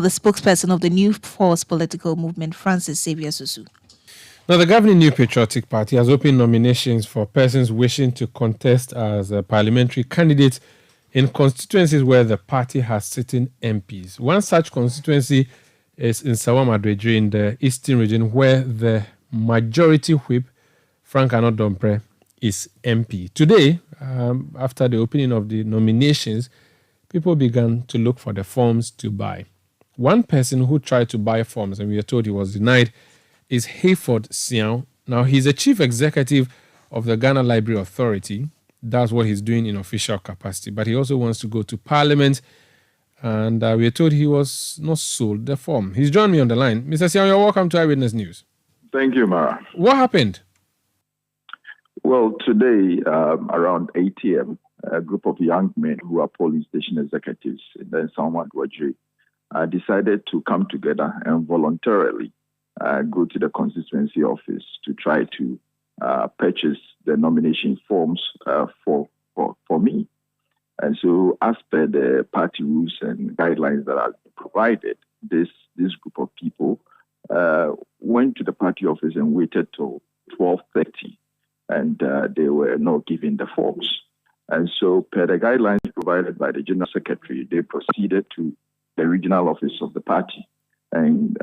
the spokesperson of the New Force political movement, Francis Xavier Sosu. Now, the governing New Patriotic Party has opened nominations for persons wishing to contest as a parliamentary candidate in constituencies where the party has sitting MPs. One such constituency is in Sawam-Adredre in the Eastern region, where the majority whip, Frank Anodompre, is MP. Today, after the opening of the nominations, people began to look for the forms to buy. One person who tried to buy forms, and we are told he was denied, is Hayford Sian. Now, he's the chief executive of the Ghana Library Authority. That's what he's doing in official capacity. But he also wants to go to Parliament, and we are told he was not sold the form. He's joined me on the line. Mr. Sian, you're welcome to Eyewitness News. Thank you, Mara. What happened? Well, today, around 8 a.m., a group of young men who are police station executives in the Sawam-Adredre decided to come together and voluntarily go to the constituency office to try to purchase the nomination forms for me. And so, as per the party rules and guidelines that are provided, this group of people went to the party office and waited till 12:30, and they were not given the forms. And so, per the guidelines provided by the General Secretary, they proceeded to the regional office of the party, and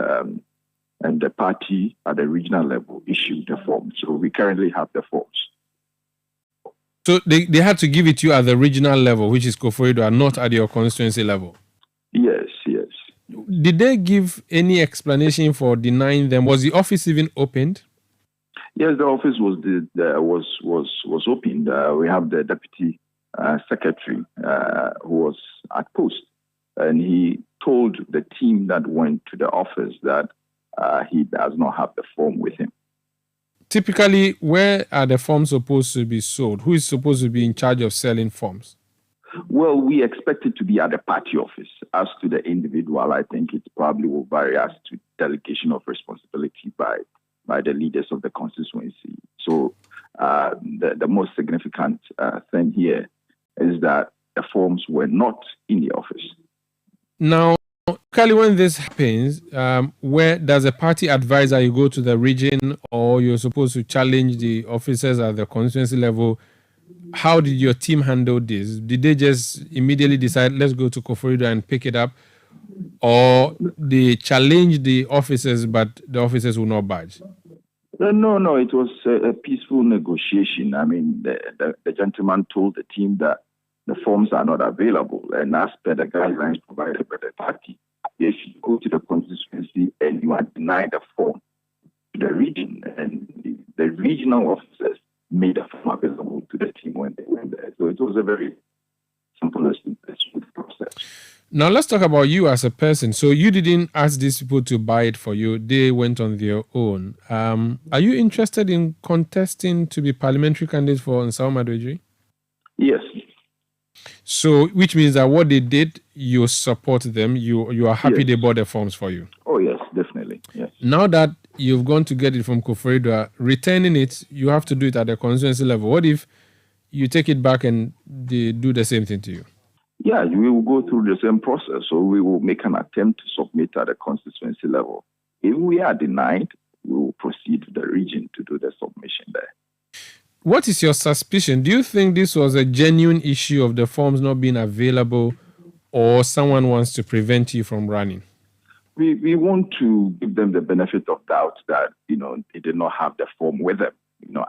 the party at the regional level issued the forms. So we currently have the forms. So they had to give it to you at the regional level, which is Koforidua, and not at your constituency level? Yes. Did they give any explanation for denying them? Was the office even opened? Yes, the office was opened. We have the deputy secretary who was at post, and he told the team that went to the office that he does not have the form with him. Typically, where are the forms supposed to be sold? Who is supposed to be in charge of selling forms? Well, we expect it to be at the party office. As to the individual, I think it probably will vary as to delegation of responsibility by the leaders of the constituency. So the most significant thing here is that the forms were not in the office. Now, Kali, when this happens, where does a party advisor, you go to the region, or you're supposed to challenge the officers at the constituency level? How did your team handle this? Did they just immediately decide, let's go to Koforidua and pick it up? Or they challenged the officers, but the officers will not budge? No, it was a peaceful negotiation. I mean, the gentleman told the team that the forms are not available, and as per the guidelines provided by the party, if you go to the constituency and you are denied the form to the region, and the regional officers made the form available to the team when they went there. So it was a very simple and smooth process. Now let's talk about you as a person. So you didn't ask these people to buy it for you. They went on their own. Are you interested in contesting to be parliamentary candidate for Nsawam Adwejiri? Yes. So which means that what they did, you support them. You are happy they bought the forms for you. Oh, yes, definitely. Yes. Now that you've gone to get it from Koforidua, returning it, you have to do it at the constituency level. What if you take it back and they do the same thing to you? Yeah, we will go through the same process. So we will make an attempt to submit at the constituency level. If we are denied, we will proceed to the region to do the submission there. What is your suspicion? Do you think this was a genuine issue of the forms not being available, or someone wants to prevent you from running? We want to give them the benefit of doubt that, they did not have the form with them,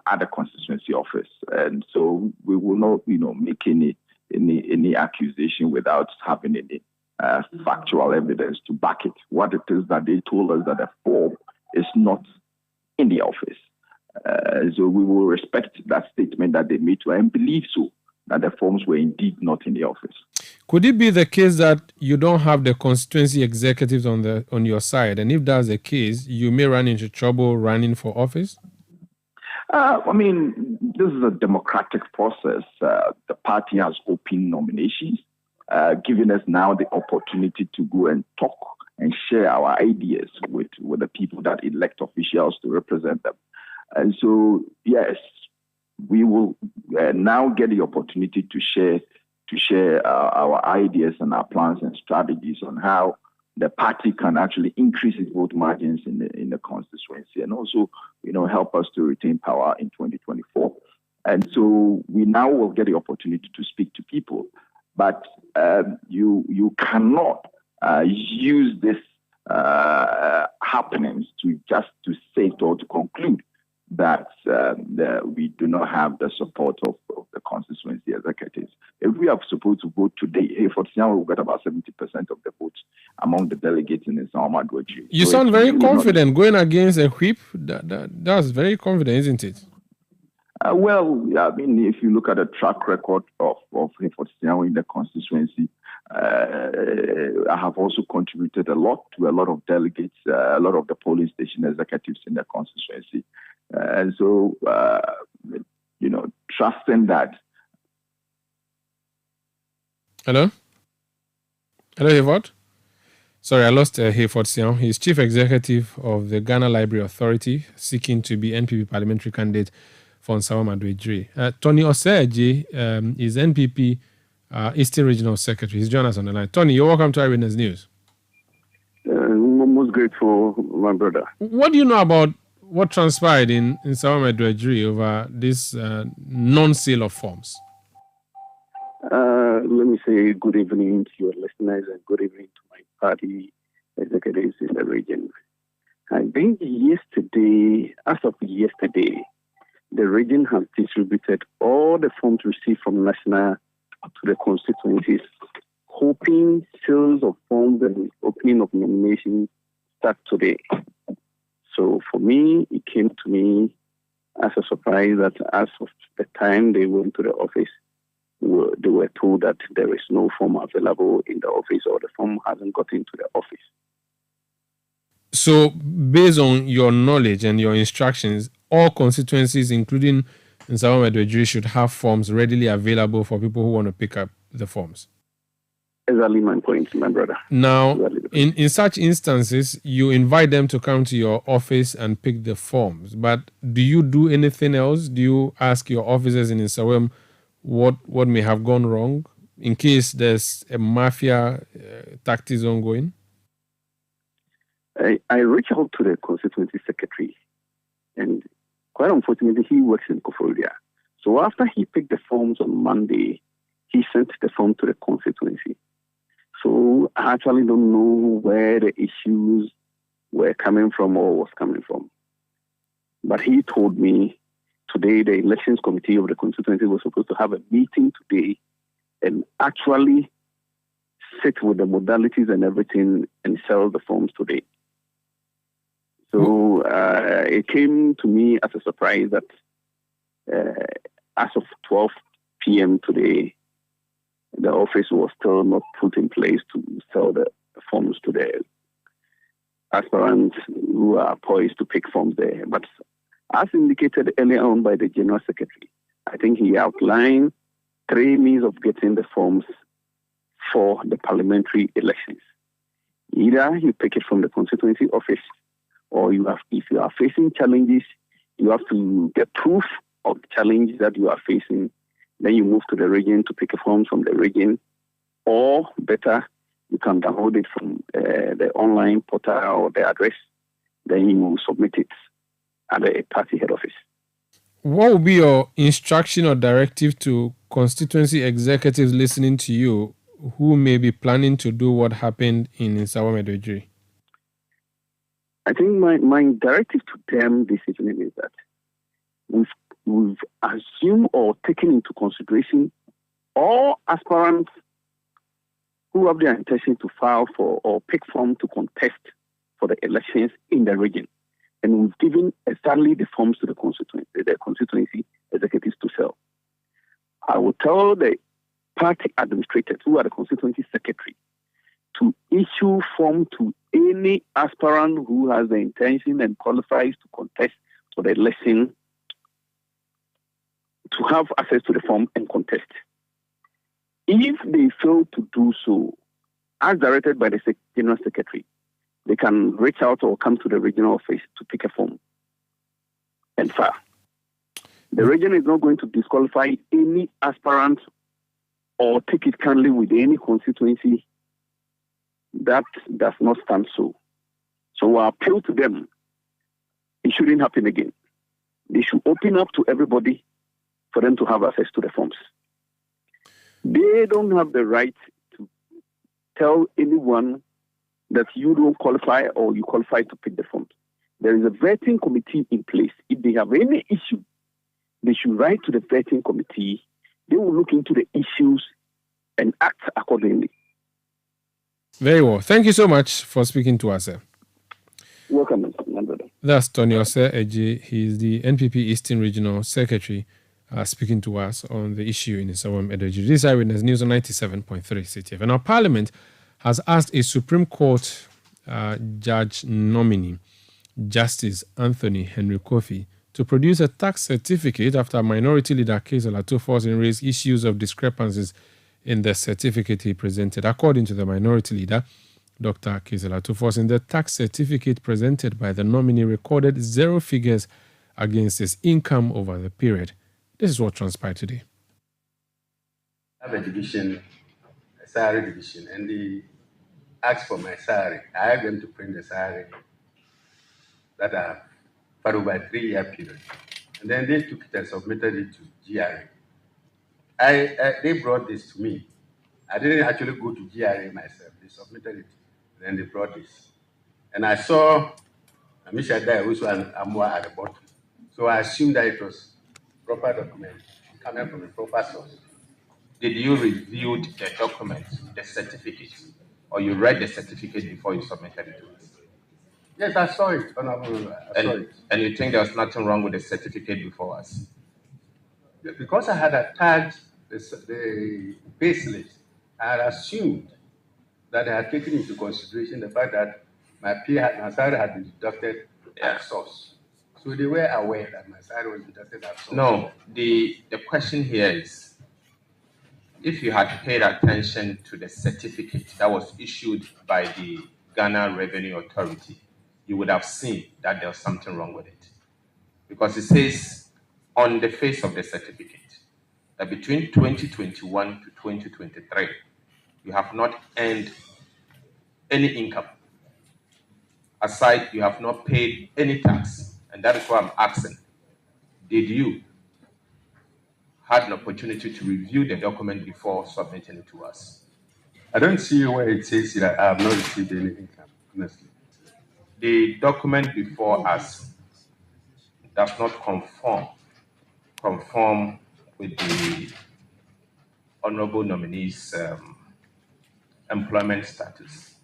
at the constituency office. And so we will not, make any accusation without having any factual evidence to back it. What it is that they told us that the form is not in the office. So we will respect that statement that they made to and believe so, that the forms were indeed not in the office. Could it be the case that you don't have the constituency executives on your side? And if that's the case, you may run into trouble running for office? This is a democratic process. The party has open nominations, giving us now the opportunity to go and talk and share our ideas with the people that elect officials to represent them. And so, yes, we will now get the opportunity to share our ideas and our plans and strategies on how the party can actually increase its vote margins in the constituency, and also, help us to retain power in 2024. And so we now will get the opportunity to speak to people, but you cannot use this happenings to say or to conclude that we do not have the support of the constituency executives. If we are supposed to vote today, for example, we'll get about 70% of the votes among the delegates in the Nsawam Adwejiri. You sound very confident going against a whip. That's very confident, isn't it? If you look at the track record of Fortiano in the constituency, I have also contributed a lot to a lot of delegates, a lot of the polling station executives in the constituency. And so, trusting that. Hello, Hayford? Sorry, I lost Hayford Sian. He's Chief Executive of the Ghana Library Authority, seeking to be NPP parliamentary candidate for Nsawam Adwejiri. Tony Oseji is NPP Eastern Regional Secretary. He's joined us on the line. Tony, you're welcome to Eyewitness News. Most grateful, my brother. What do you know about what transpired in Nsawam Edwardri over this non-sale of forms? Let me say good evening to your listeners and good evening to my party executives in the region. I think as of yesterday, the region has distributed all the forms received from national to the constituencies, hoping sales of forms and opening of nominations start today. So for me, it came to me as a surprise that as of the time they went to the office, they were told that there is no form available in the office or the form hasn't got into the office. So based on your knowledge and your instructions, all constituencies, including Nsawam Edwardri, should have forms readily available for people who want to pick up the forms. Exactly my point, my brother. Now, in such instances, you invite them to come to your office and pick the forms. But do you do anything else? Do you ask your officers in Nsawam what may have gone wrong in case there's a mafia tactics ongoing? I reached out to the constituency secretary, and quite unfortunately, he works in Koforidua. So after he picked the forms on Monday, he sent the form to the constituency. So I actually don't know where the issues were coming from or was coming from. But he told me today the elections committee of the constituency was supposed to have a meeting today and actually sit with the modalities and everything and sell the forms today. So it came to me as a surprise that as of 12 p.m. today, the office was still not put in place to sell the forms to the aspirants who are poised to pick forms there. But as indicated earlier on by the General Secretary, I think he outlined 3 means of getting the forms for the parliamentary elections. Either you pick it from the constituency office, or if you are facing challenges, you have to get proof of the challenge that you are facing. Then you move to the region to pick a form from the region, or better, you can download it from the online portal or the address. Then you submit it at the party head office. What would be your instruction or directive to constituency executives listening to you who may be planning to do what happened in Nsawam Edwardri? I think my directive to them this evening is that we've assumed or taken into consideration all aspirants who have the intention to file for or pick form to contest for the elections in the region. And we've given exactly the forms to the constituency executives to sell. I will tell the party administrators who are the constituency secretary to issue form to any aspirant who has the intention and qualifies to contest for the election to have access to the form and contest. If they fail to do so, as directed by the General Secretary, they can reach out or come to the regional office to pick a form and file. The region is not going to disqualify any aspirant or take it kindly with any constituency that does not stand so. So I appeal to them, it shouldn't happen again. They should open up to everybody for them to have access to the forms. They don't have the right to tell anyone that you don't qualify or you qualify to pick the forms. There is a vetting committee in place. If they have any issue, they should write to the vetting committee. They will look into the issues and act accordingly. Very well. Thank you so much for speaking to us, sir. Welcome, my brother. That's Tony Ose Eji. He's the NPP Eastern Regional Secretary speaking to us on the issue in Nsawam Edwardri. This is Eyewitness News on 97.3 Citi FM. Now, Parliament has asked a Supreme Court judge nominee, Justice Anthony Henry Kofi, to produce a tax certificate after Minority Leader Kezela Tuforsin raised issues of discrepancies in the certificate he presented. According to the Minority Leader, Dr. Kezela Tuforsin, the tax certificate presented by the nominee recorded 0 figures against his income over the period. This is what transpired today. I have a division, a salary division, and they asked for my salary. I have them to print the salary that I have for over a 3-year period. And then they took it and submitted it to GRA. They brought this to me. I didn't actually go to GRA myself. They submitted it. Then they brought this. And I saw Misha Dai, which was Amwa at the bottom. So I assumed that it was proper document coming from a proper source. Did you review the document, the certificate, or you read the certificate before you submitted it to us? Yes, I saw it, Honorable. I saw it. And you think there was nothing wrong with the certificate before us? Because I had attached the payslip, I had assumed that I had taken into consideration the fact that my salary had been deducted at source. So they were aware that my salary was deducted at source. No, the question here is, if you had paid attention to the certificate that was issued by the Ghana Revenue Authority, you would have seen that there was something wrong with it. Because it says on the face of the certificate that between 2021 to 2023, you have not earned any income. Aside, you have not paid any tax. And that is why I'm asking, did you had an opportunity to review the document before submitting it to us? I don't see where it says that I have not received any income, honestly. The document before us does not conform with the honorable nominee's employment status.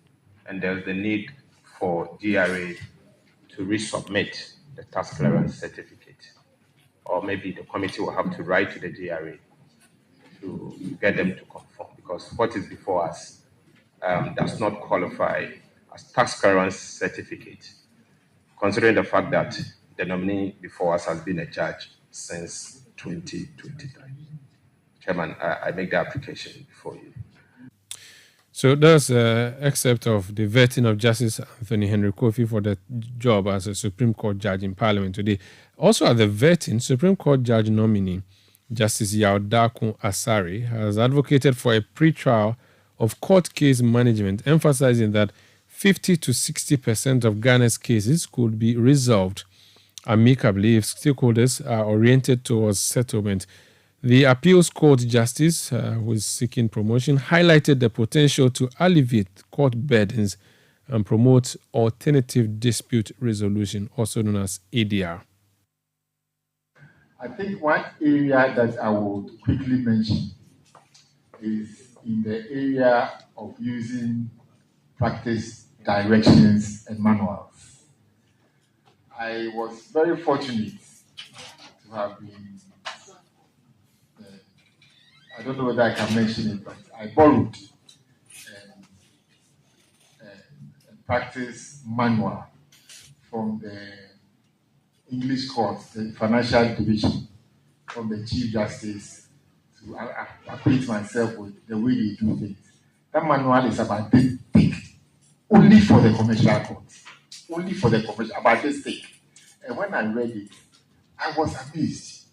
And there's the need for GRA to resubmit the tax clearance certificate. Or maybe the committee will have to write to the GRA to get them to conform, because what is before us does not qualify as tax clearance certificate, considering the fact that the nominee before us has been a judge since 2023. Chairman, I make the application before you. So that's an excerpt of the vetting of Justice Anthony Henry Kofi for the job as a Supreme Court judge in Parliament today. Also at the vetting, Supreme Court judge nominee Justice Yaudakun Asari has advocated for a pre-trial of court case management, emphasizing that 50 to 60% of Ghana's cases could be resolved amicably if stakeholders are oriented towards settlement. The appeals court justice, who is seeking promotion, highlighted the potential to alleviate court burdens and promote alternative dispute resolution, also known as ADR. I think one area that I would quickly mention is in the area of using practice directions and manuals. I was very fortunate to have been, I don't know whether I can mention it, but I borrowed a practice manual from the English court, the financial division, from the Chief Justice to acquaint myself with the way they do things. That manual is about this thick, only for the commercial courts, only for the commercial, about this thick. And when I read it, I was amazed.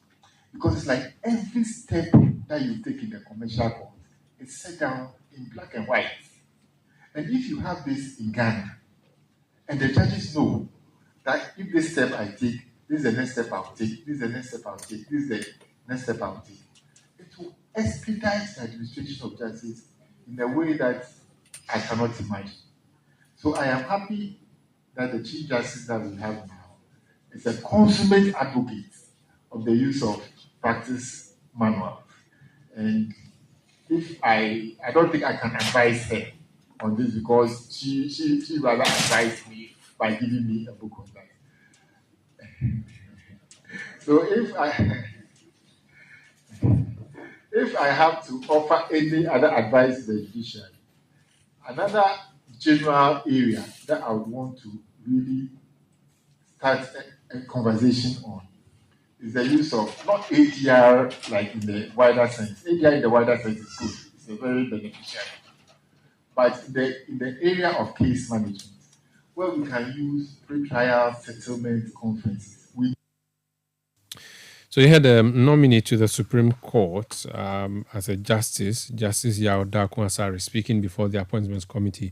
Because it's like every step that you take in the commercial court is set down in black and white. And if you have this in Ghana, and the judges know that if this step I take, this is the next step I'll take, this is the next step I'll take, this is the next step I'll take, it will expedite the administration of justice in a way that I cannot imagine. So I am happy that the Chief Justice that we have now is a consummate advocate of the use of practice manual. And if I don't think I can advise her on this, because she rather advised me by giving me a book on that. So if I have to offer any other advice to the judiciary, another general area that I would want to really start a conversation on is the use of, not ADR like in the wider sense. ADR in the wider sense is good. It's a very beneficial. But in the area of case management, where we can use pre-trial settlement conferences. So you had a nominee to the Supreme Court as a justice, Justice Yaudakun Asari, speaking before the Appointments Committee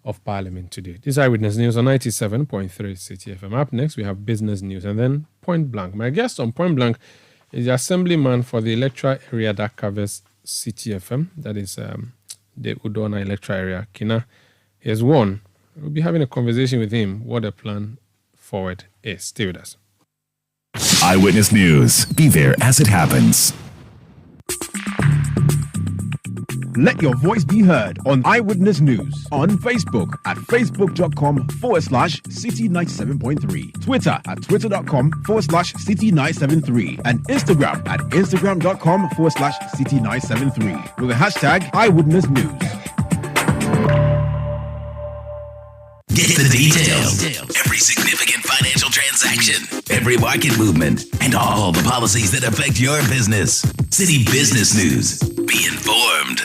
of Parliament today. This is Eyewitness News on 97.3 Citi FM. Up next, we have business news and then Point Blank. My guest on Point Blank is the assemblyman for the electoral area that covers Citi FM. That is the Udona electoral area. Kina, he has won. We'll be having a conversation with him what the plan forward is. Stay with us. Eyewitness News. Be there as it happens. Let your voice be heard on Eyewitness News on Facebook at facebook.com/Citi97.3, Twitter at twitter.com/Citi973, and Instagram at instagram.com/Citi973 with the hashtag Eyewitness News. Get the details. Every significant financial transaction, every market movement, and all the policies that affect your business. Citi Business News. Be informed.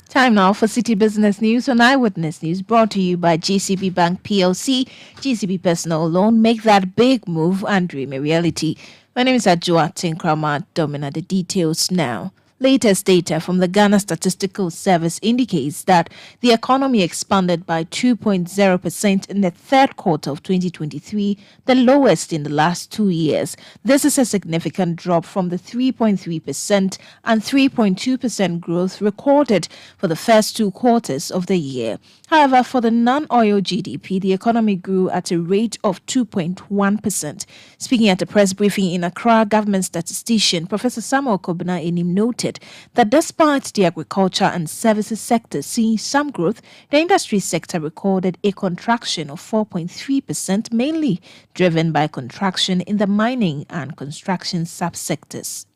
Time now for Citi Business News on Eyewitness News, brought to you by GCB Bank PLC. GCB Personal Loan. Make that big move and dream a reality. My name is Adjoa Tinkrama. Domina the details now. Latest data from the Ghana Statistical Service indicates that the economy expanded by 2.0% in the third quarter of 2023, the lowest in the last 2 years. This is a significant drop from the 3.3% and 3.2% growth recorded for the first 2 quarters of the year. However, for the non-oil GDP, the economy grew at a rate of 2.1%. Speaking at a press briefing in Accra, government statistician Professor Samuel Kobina Enim noted that despite the agriculture and services sector seeing some growth, the industry sector recorded a contraction of 4.3%, mainly driven by contraction in the mining and construction subsectors.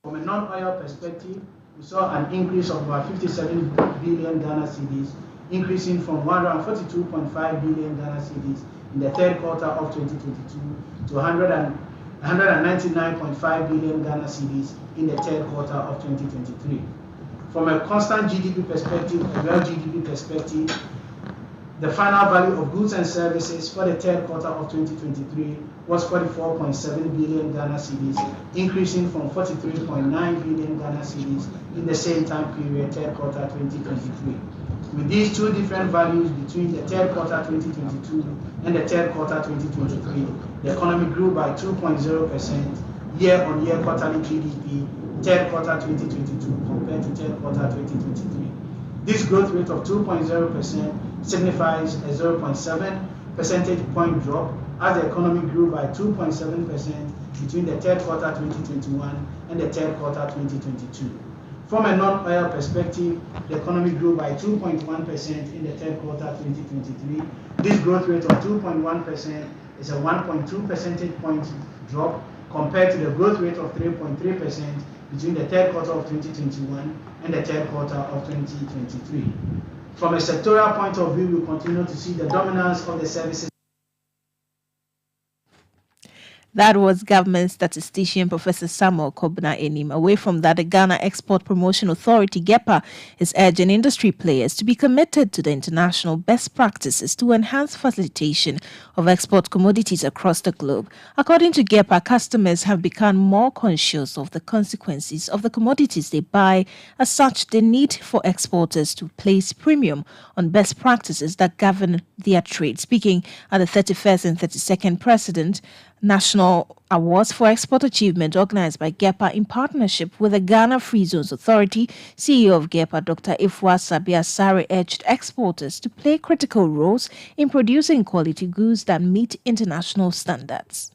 From a non-oil perspective, we saw an increase of about 57 billion Ghana cedis, increasing from 142.5 billion Ghana cedis in the third quarter of 2022 to 199.5 billion Ghana cedis in the third quarter of 2023. From a constant GDP perspective, a real GDP perspective, the final value of goods and services for the third quarter of 2023 was 44.7 billion Ghana cedis, increasing from 43.9 billion Ghana cedis in the same time period, third quarter 2023. With these two different values between the third quarter 2022 and the third quarter 2023, the economy grew by 2.0% year-on-year quarterly GDP, third quarter 2022 compared to third quarter 2023. This growth rate of 2.0% signifies a 0.7 percentage point drop as the economy grew by 2.7% between the third quarter 2021 and the third quarter 2022. From a non-oil perspective, the economy grew by 2.1% in the third quarter 2023. This growth rate of 2.1% is a 1.2 percentage point drop compared to the growth rate of 3.3% between the third quarter of 2021 and the third quarter of 2023. From a sectoral point of view, we continue to see the dominance of the services. That was government statistician Professor Samuel Kobina Enim. Away from that, the Ghana Export Promotion Authority, GEPA, is urging industry players to be committed to the international best practices to enhance facilitation of export commodities across the globe. According to GEPA, customers have become more conscious of the consequences of the commodities they buy. As such, the need for exporters to place premium on best practices that govern their trade. Speaking at the 31st and 32nd President National Awards for Export Achievement organized by GEPA in partnership with the Ghana Free Zones Authority, CEO of GEPA, Dr. Ifwa Sabia Sare, urged exporters to play critical roles in producing quality goods that meet international standards.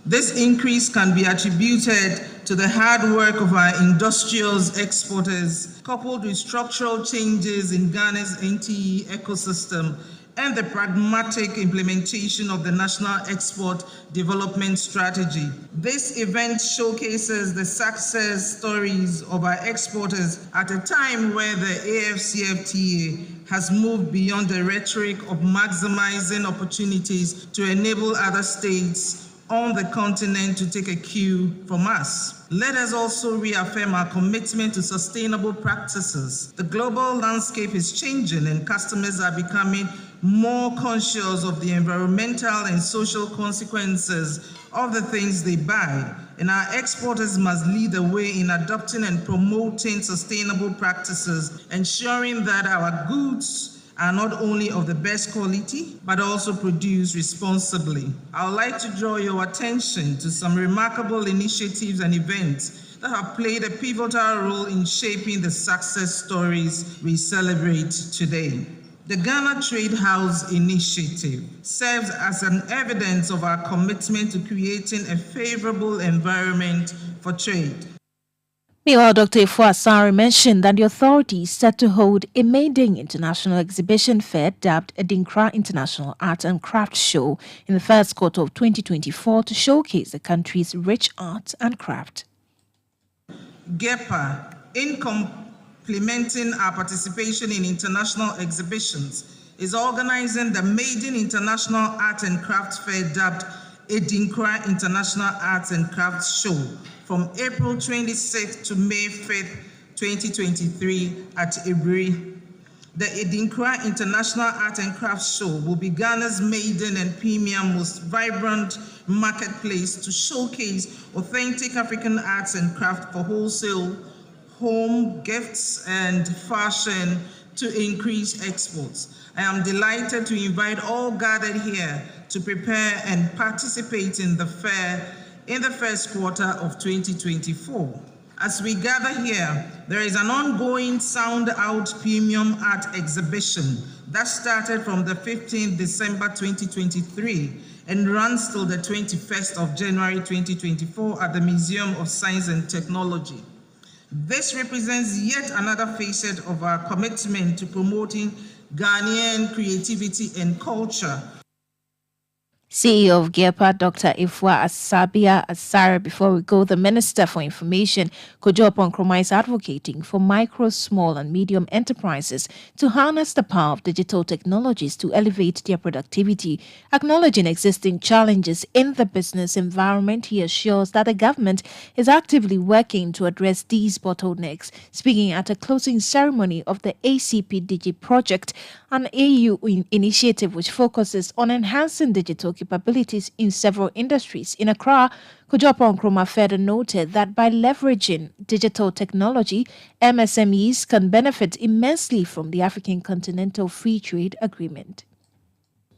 This increase can be attributed to the hard work of our industrials exporters, coupled with structural changes in Ghana's NTE ecosystem and the pragmatic implementation of the National Export Development Strategy. This event showcases the success stories of our exporters at a time where the AFCFTA has moved beyond the rhetoric of maximizing opportunities to enable other states on the continent to take a cue from us. Let us also reaffirm our commitment to sustainable practices. The global landscape is changing and customers are becoming more conscious of the environmental and social consequences of the things they buy, and our exporters must lead the way in adopting and promoting sustainable practices, ensuring that our goods are not only of the best quality, but also produced responsibly. I would like to draw your attention to some remarkable initiatives and events that have played a pivotal role in shaping the success stories we celebrate today. The Ghana Trade House Initiative serves as an evidence of our commitment to creating a favorable environment for trade. Meanwhile, Dr. Efua Asare mentioned that the authority is set to hold a maiden international exhibition fair dubbed Edinkra International Art and Craft Show in the first quarter of 2024 to showcase the country's rich art and craft. GEPA, in complementing our participation in international exhibitions, is organizing the maiden international art and craft fair dubbed Edinkra International Arts and Crafts Show from April 26th to May 5th, 2023 at Ibri. The Edinkra International Art and Crafts Show will be Ghana's maiden and premier most vibrant marketplace to showcase authentic African arts and craft for wholesale, home, gifts, and fashion to increase exports. I am delighted to invite all gathered here to prepare and participate in the fair in the first quarter of 2024. As we gather here, there is an ongoing Sound Out Premium Art exhibition that started from the 15th December 2023 and runs till the 21st of January 2024 at the Museum of Science and Technology. This represents yet another facet of our commitment to promoting Ghanaian creativity and culture. CEO of GEPA, Dr. Efua Asare. Before we go, the Minister for Information, Kojo Nkrumah, is advocating for micro, small and medium enterprises to harness the power of digital technologies to elevate their productivity. Acknowledging existing challenges in the business environment, he assures that the government is actively working to address these bottlenecks. Speaking at a closing ceremony of the ACP Digi project, an AU initiative which focuses on enhancing digital capabilities in several industries. In Accra, Kojo Nkrumah further noted that by leveraging digital technology, MSMEs can benefit immensely from the African Continental Free Trade Agreement.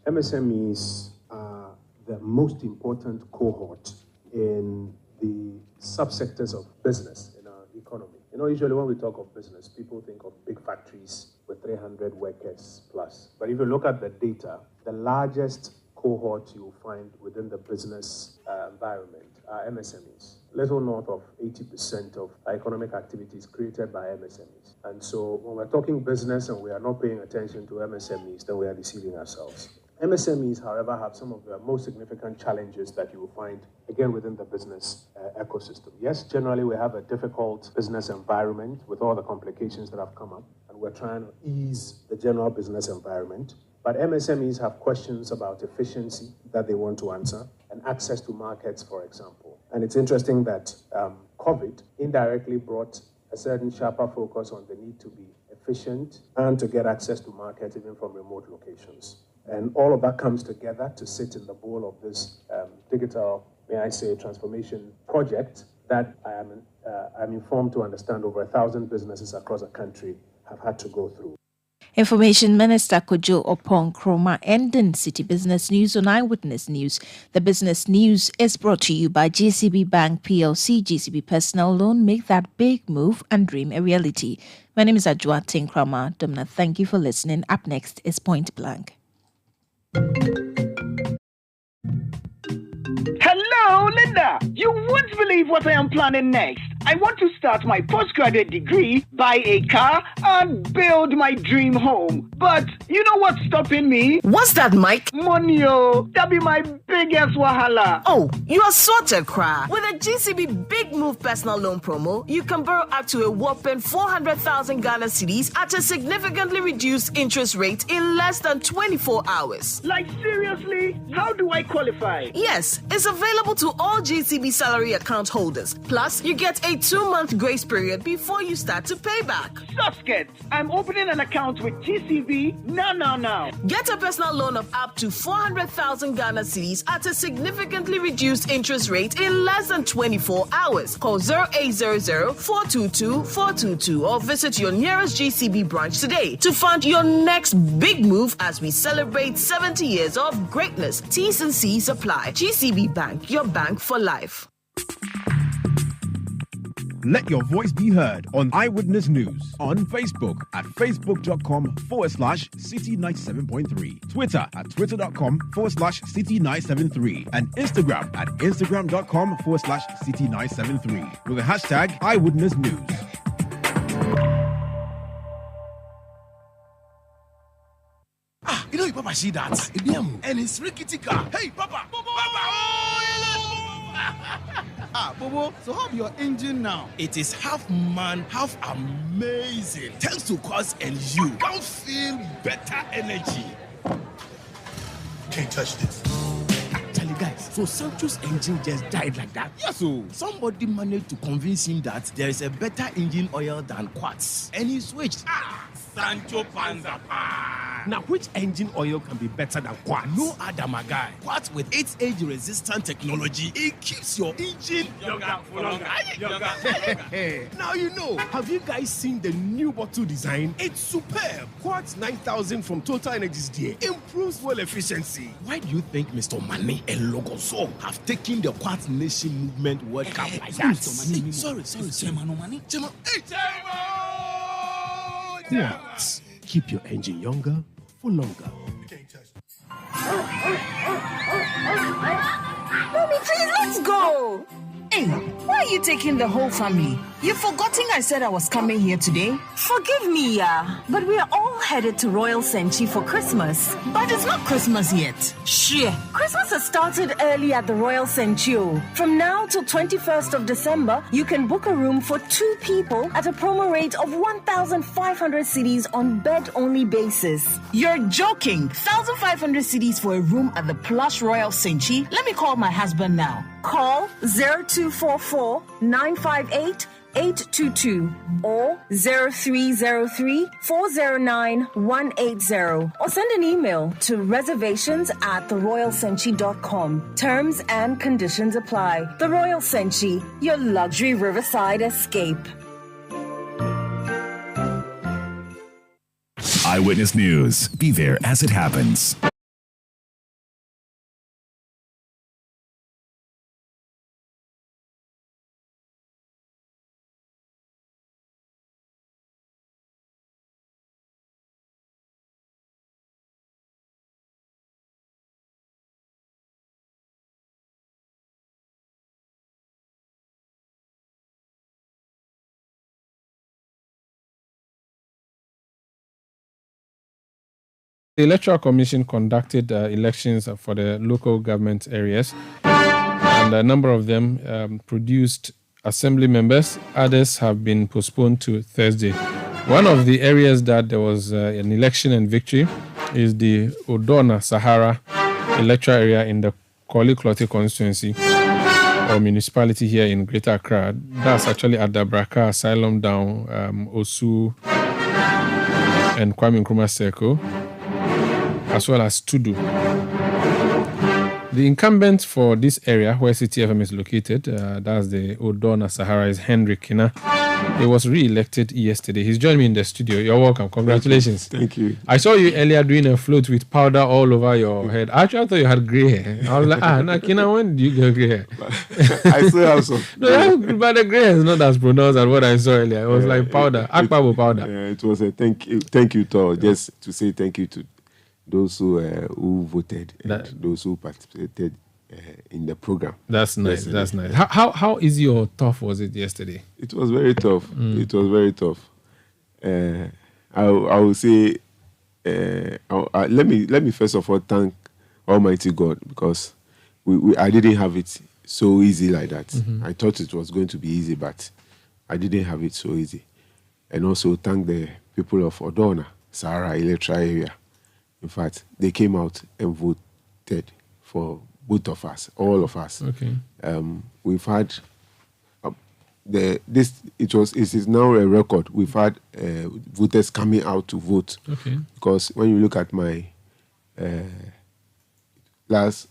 MSMEs are the most important cohort in the subsectors of business in our economy. Usually when we talk of business, people think of big factories with 300 workers plus. But if you look at the data, the largest cohort you'll find within the business environment are MSMEs. Little north of 80% of economic activity is created by MSMEs. And so when we're talking business and we are not paying attention to MSMEs, then we are deceiving ourselves. MSMEs, however, have some of the most significant challenges that you will find, again, within the business ecosystem. Yes, generally we have a difficult business environment with all the complications that have come up, and we're trying to ease the general business environment. But MSMEs have questions about efficiency that they want to answer and access to markets, for example. And it's interesting that COVID indirectly brought a certain sharper focus on the need to be efficient and to get access to markets even from remote locations. And all of that comes together to sit in the bowl of this digital, may I say, transformation project that I'm informed to understand over 1,000 businesses across the country have had to go through. Information Minister Kojo Nkrumah ending City Business News on Eyewitness News. The business news is brought to you by JCB Bank PLC. JCB Personal Loan. Make that big move and dream a reality. My name is Ajwa Tinkrama. Domna, thank you for listening. Up next is Point Blank. Hello, Linda. You won't believe what I am planning next. I want to start my postgraduate degree, buy a car, and build my dream home. But you know what's stopping me? What's that, Mike? Money, that be my biggest wahala. Oh, you are sorted, Cry. With a GCB Big Move Personal Loan promo, you can borrow up to a whopping 400,000 Ghana cedis at a significantly reduced interest rate in less than 24 hours. Like, seriously? How do I qualify? Yes, it's available to all GCB salary account holders. Plus, you get a 2-month grace period before you start to pay back. Susket, I'm opening an account with GCB now. Get a personal loan of up to 400,000 Ghana cedis at a significantly reduced interest rate in less than 24 hours. Call 0800-422-422 or visit your nearest GCB branch today to fund your next big move as we celebrate 70 years of greatness. T's and C's apply. GCB Bank, your bank for life. Let your voice be heard on Eyewitness News on Facebook at facebook.com/City97.3, Twitter at twitter.com/City973, and Instagram at instagram.com/City973 with the hashtag Eyewitness News. You know, Papa, see that? And it's rickety car. Hey, Papa! Bobo, so how your engine now? It is half man, half amazing. Thanks to Quartz and you can feel better energy. Can't touch this. Actually, guys, so Sancho's engine just died like that. Yes, so somebody managed to convince him that there is a better engine oil than Quartz, and he switched. Sancho Panza. Now, which engine oil can be better than Quartz? No other, my guy. Quartz with its age-resistant technology, it keeps your engine younger for longer. Now you know. Have you guys seen the new bottle design? It's superb. Quartz 9000 from Total Energies there improves fuel efficiency. Why do you think Mr. Mane and Logoso have taken the Quartz Nation movement World Cup like that? Sorry. Chairman. Hey, Quartz. Keep your engine younger for longer. Mommy, please, let's go. Hey, why are you taking the whole family? You've forgotten I said I was coming here today? Forgive me, but we are all headed to Royal Senchi for Christmas. But it's not Christmas yet. Shit. Christmas has started early at the Royal Senchi. From now till 21st of December, you can book a room for 2 people at a promo rate of 1,500 cedis on bed-only basis. You're joking. 1,500 cedis for a room at the plush Royal Senchi? Let me call my husband now. Call 0244 958 822 or 0303 409 180 or send an email to reservations@theroyalsenchi.com. Terms and conditions apply. The Royal Senchi, your luxury riverside escape. Eyewitness News. Be there as it happens. The Electoral Commission conducted elections for the local government areas, and a number of them produced assembly members. Others have been postponed to Thursday. One of the areas that there was an election and victory is the Odona Sahara electoral area in the Koli Klote constituency or municipality here in Greater Accra. That's actually at the Braka Asylum Down, Osu, and Kwame Nkrumah Circle, as well as Tudu. The incumbent for this area where Citi FM is located, that's the Odona Sahara, is Henry Kina. He was re-elected yesterday. He's joined me in the studio. You're welcome. Congratulations. Thank you. I saw you earlier doing a float with powder all over your head. Actually, I thought you had grey hair. I was like, Kina, when did you get grey hair? I still have some. No, but the grey hair is not as pronounced as what I saw earlier. It was like powder, Akpabo powder. It was a thank you to just to say thank you to those who voted and those who participated in the program. That's nice. Yesterday. That's nice. How easy or tough was it yesterday? It was very tough. It was very tough. I will say, let me first of all thank Almighty God, because I didn't have it so easy like that. Mm-hmm. I thought it was going to be easy, but I didn't have it so easy. And also thank the people of Odona Sahara electoral area. In fact, they came out and voted for both of us, all of us. Okay. We've had it is now a record. We've had voters coming out to vote. Okay. Because when you look at my last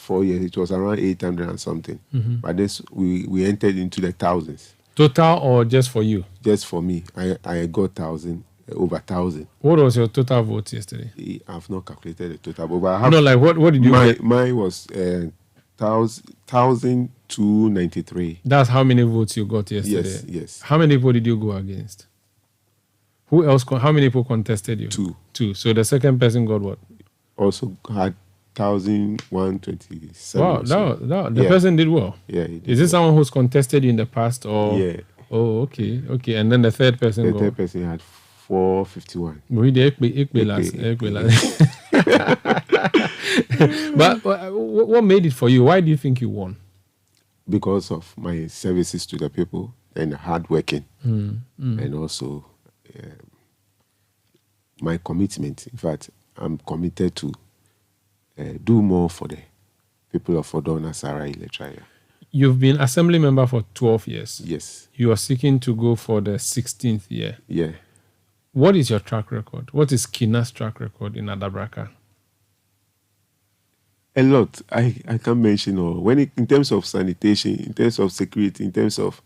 4 years, it was around 800 and something. Mm-hmm. But this we entered into the thousands. Total or just for you? Just for me. I got over 1,000. What was your total vote yesterday? I've not calculated the total, but I have. No, like what did you get? Mine was 1,293. That's how many votes you got yesterday? Yes. How many people did you go against? Who else? How many people contested you? Two. So the second person got what? Also had 1,127. Wow, the person did well. Yeah, he did. Is this someone who's contested you in the past or? Yeah. Oh, okay. And then the third person. The third person had 451. But what made it for you? Why do you think you won? Because of my services to the people and hard working, and also my commitment. In fact, I'm committed to do more for the people of Odo Nasara electoral area. You've been assembly member for 12 years. Yes. You are seeking to go for the 16th year. Yeah. What is your track record? What is Kina's track record in Adabraka? A lot. I can't mention all. In terms of sanitation, in terms of security, in terms of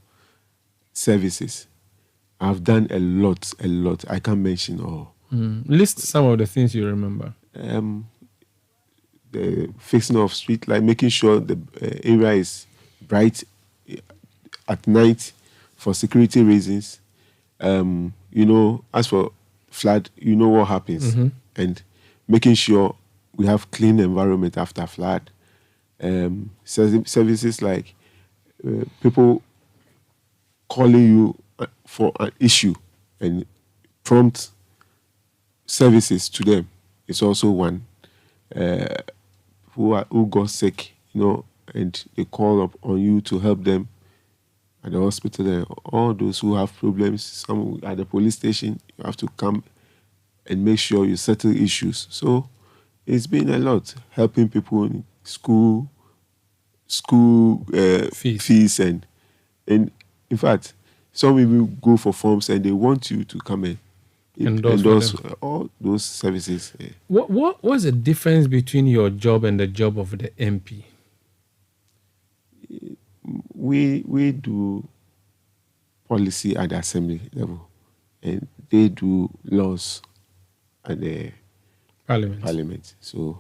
services, I've done a lot. I can't mention all. List some of the things you remember. The fixing of street light, making sure the area is bright at night for security reasons. As for flood, you know what happens. Mm-hmm. And making sure we have clean environment after flood. Services like people calling you for an issue and prompt services to them is also one. Who got sick, and they call up on you to help them at the hospital, and all those who have problems, some at the police station, you have to come and make sure you settle issues. So it's been a lot, helping people in school fees, and in fact, some people go for forms and they want you to come and endorse all those services. Yeah. What was the difference between your job and the job of the MP? We do policy at the assembly level, and they do laws at the parliament. So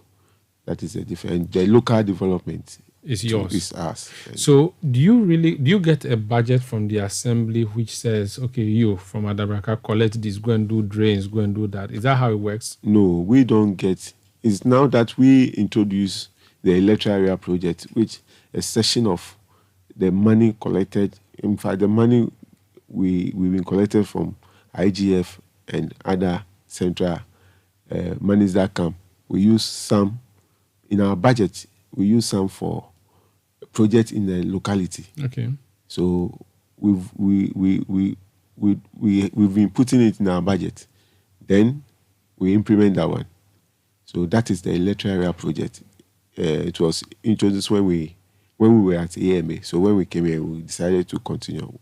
that is the difference. The local development is yours. Is ours. So do you get a budget from the assembly which says, okay, you from Adabraka collect this, go and do drains, go and do that? Is that how it works? No, we don't get. It's now that we introduce the electoral area project, which a section of the money collected, in fact, the money we've been collected from IGF and other central monies that come, we use some in our budget. We use some for projects in the locality. Okay. So we've been putting it in our budget. Then we implement that one. So that is the electoral area project. It was introduced when we were at AMA. So when we came here, we decided to continue,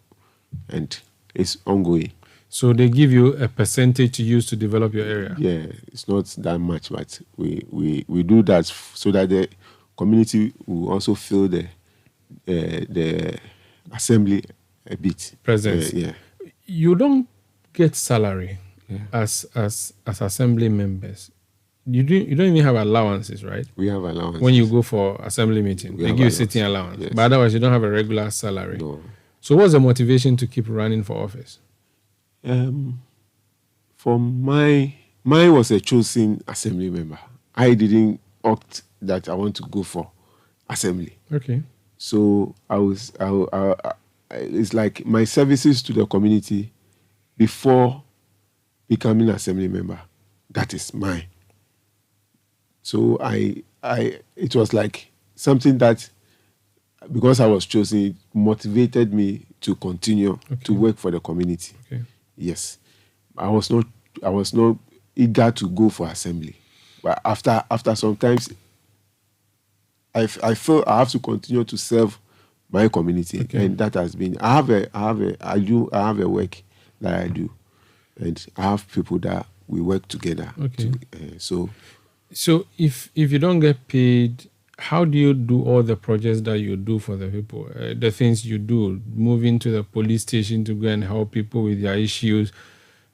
and it's ongoing. So they give you a percentage to use to develop your area? Yeah, it's not that much, but we do that so that the community will also feel the assembly a bit. Presence. Yeah. You don't get salary as assembly members. You don't even have allowances, right? We have allowances. When you go for assembly meeting, they give you sitting allowance. Yes. But otherwise, you don't have a regular salary. No. So what's the motivation to keep running for office? For mine was a chosen assembly member. I didn't opt that I want to go for assembly. Okay. So it's like my services to the community before becoming assembly member. That is mine. So it was like something that, because I was chosen, it motivated me to continue to work for the community. Okay. Yes. I was not eager to go for assembly. But after sometimes I feel I have to continue to serve my community, and that has been. I have a work that I do, and I have people that we work together. Okay. So if you don't get paid, how do you do all the projects that you do for the people? The things you do, moving to the police station to go and help people with their issues,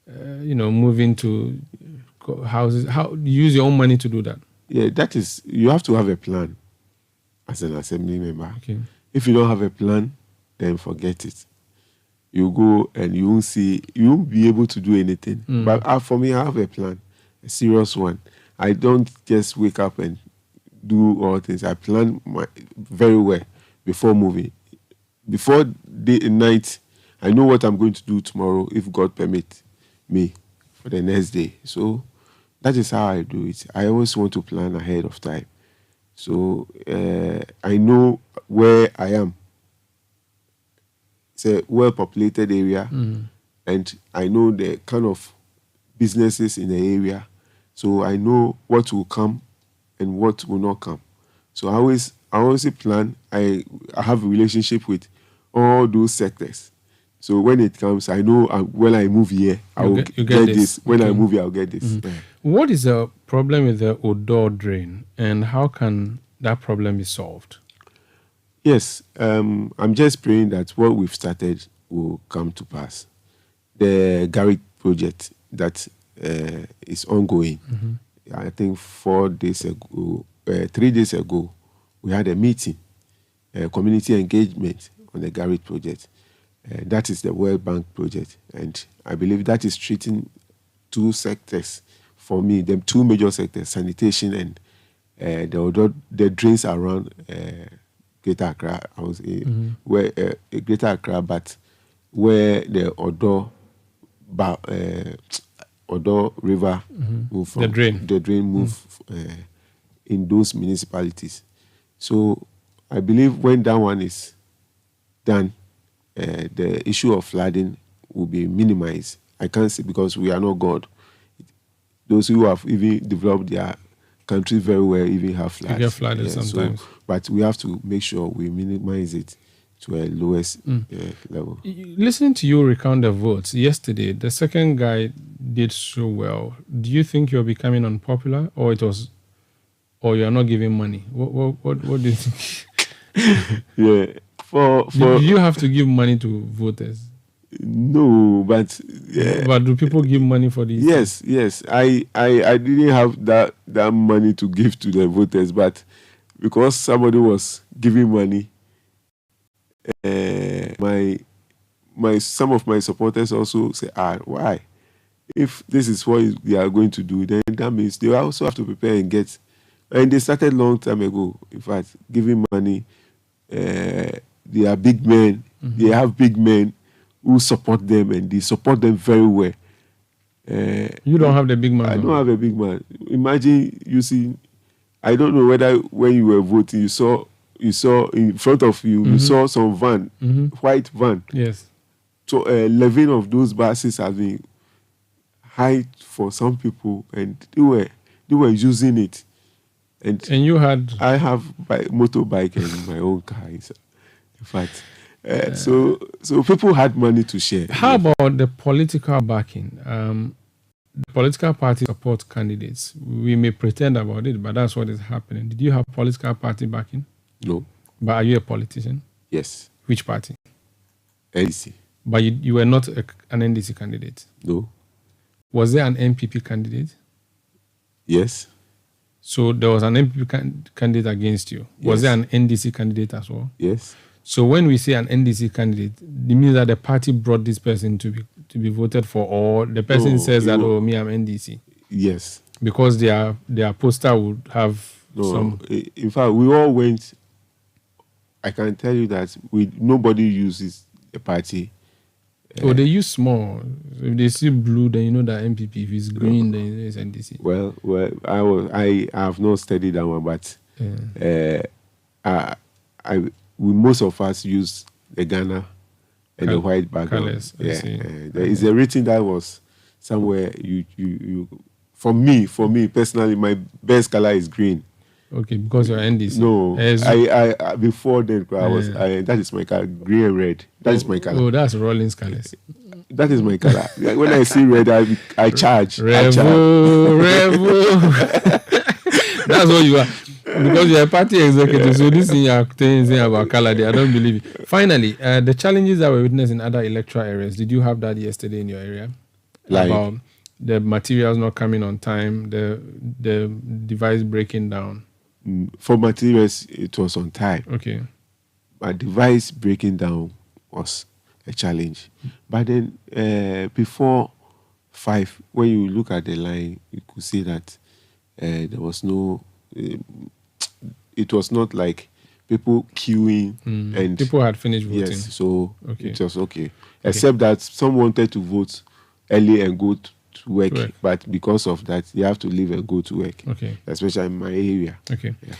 moving to houses. How do you use your own money to do that? Yeah, that is, you have to have a plan as an assembly member. Okay. If you don't have a plan, then forget it. You go and you won't be able to do anything. But for me, I have a plan, a serious one. I don't just wake up and do all things. I plan very well before moving. Before day and night, I know what I'm going to do tomorrow, if God permit me, for the next day. So that is how I do it. I always want to plan ahead of time. So I know where I am. It's a well-populated area, and I know the kind of businesses in the area. So I know what will come and what will not come. So I always plan. I have a relationship with all those sectors. So when it comes, I know when I move here, I will get this. When I move here, I'll get this. Yeah. What is the problem with the Odo drain, and how can that problem be solved? Yes, I'm just praying that what we've started will come to pass. The Garrick project that is ongoing. I think 3 days ago, we had a meeting, community engagement on the Garrick project. That is the World Bank project. And I believe that is treating two sectors for me, the two major sectors, sanitation and the drains around Greater Accra. I was where Greater Accra, but where the Odo River move from, the drain move in those municipalities. So I believe when that one is done, the issue of flooding will be minimized. I can't say because we are not God. Those who have even developed their country very well even have floods. You get flooded sometimes. But we have to make sure we minimize it to a lowest level. Listening to you recount the votes yesterday, the second guy did so well. Do you think you're becoming unpopular, or you're not giving money? What do you think? Yeah, do you have to give money to voters? No, but but do people give money for these? Yes. I didn't have that money to give to the voters, but because somebody was giving money, some of my supporters also say, why? If this is what they are going to do, then that means they also have to prepare and get. And they started long time ago. In fact, giving money. They are big men. They have big men who support them, and they support them very well. You don't have the big man. I don't have a big man. Imagine you see. I don't know whether when you were voting, you saw in front of you, you saw some van, white van. Yes. So 11 of those buses have been hired for some people, and they were using it. And you had? I have motorbike and my own car. In fact, so people had money to share. How about the political backing? The political party support candidates. We may pretend about it, but that's what is happening. Did you have political party backing? No. But are you a politician? Yes. Which party? NDC. But you were not an NDC candidate? No. Was there an NPP candidate? Yes. So there was an NPP candidate against you. Yes. Was there an NDC candidate as well? Yes. So when we say an NDC candidate, it means that the party brought this person to be voted for, or the person says that, me, I'm NDC. Yes. Because their poster would have some. In fact, we all went. I can tell you that nobody uses a party. They use small. If they see blue, then you know that NPP. If it's green, then it's NDC. Well, I have not studied that one, but most of us use the Ghana and the white background. Colors, there is a rating that was somewhere. You for me personally, my best color is green. Okay, because you're NDC. No, I before then that is my color, grey and red. That is my color. Oh, that's Rollins colors. That is my color. When I see red, I charge. Revo. That's what you are. Because you're a party executive, so this thing you're saying about color, I don't believe it. Finally, the challenges that were witnessed in other electoral areas, did you have that yesterday in your area? Like about the materials not coming on time, the device breaking down? For materials, it was on time. Okay. But device breaking down was a challenge. But then before 5, when you look at the line, you could see that there was no... it was not like people queuing and... People had finished voting. Yes, so it was okay. Except that some wanted to vote early and go to work. But because of that, you have to leave and go to work. Okay. Especially in my area. Okay. Yeah.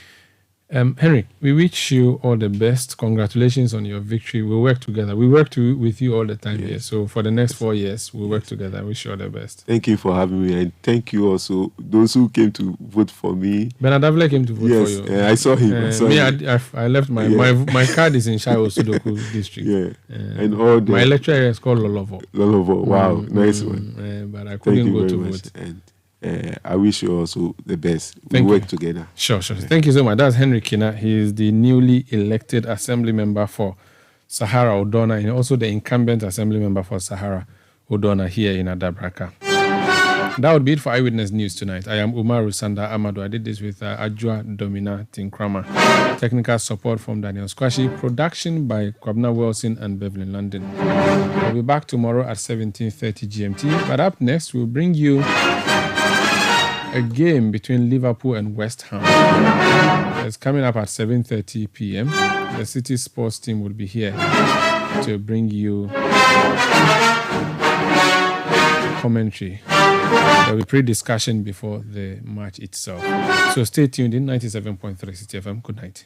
Henry, we wish you all the best. Congratulations on your victory. We'll work together. We work with you all the time here. So for the next 4 years, we'll work together. I wish you all the best. Thank you for having me. And thank you also, those who came to vote for me. Bernard Avle came to vote for you. Yes, I saw him. I left my card is in Shaiwo Sudoku district. Yeah. And all my electoral area is called Lolovo. Lolovo, wow. Nice one. But I couldn't go to vote. And I wish you also the best. We work together. Sure. Thank you so much. That's Henry Kina. He is the newly elected assembly member for Sahara Odona and also the incumbent assembly member for Sahara Odona here in Adabraka. That would be it for Eyewitness News tonight. I am Umaru Sanda Amado. I did this with Ajua Domina Tinkrama. Technical support from Daniel Squashi. Production by Kwabna Wilson and Beverly London. We'll be back tomorrow at 17:30 GMT. But up next, we'll bring you a game between Liverpool and West Ham. It's coming up at 7:30 p.m. The City sports team will be here to bring you commentary. There will be pre-discussion before the match itself. So stay tuned in 97.3 Citi FM. Good night.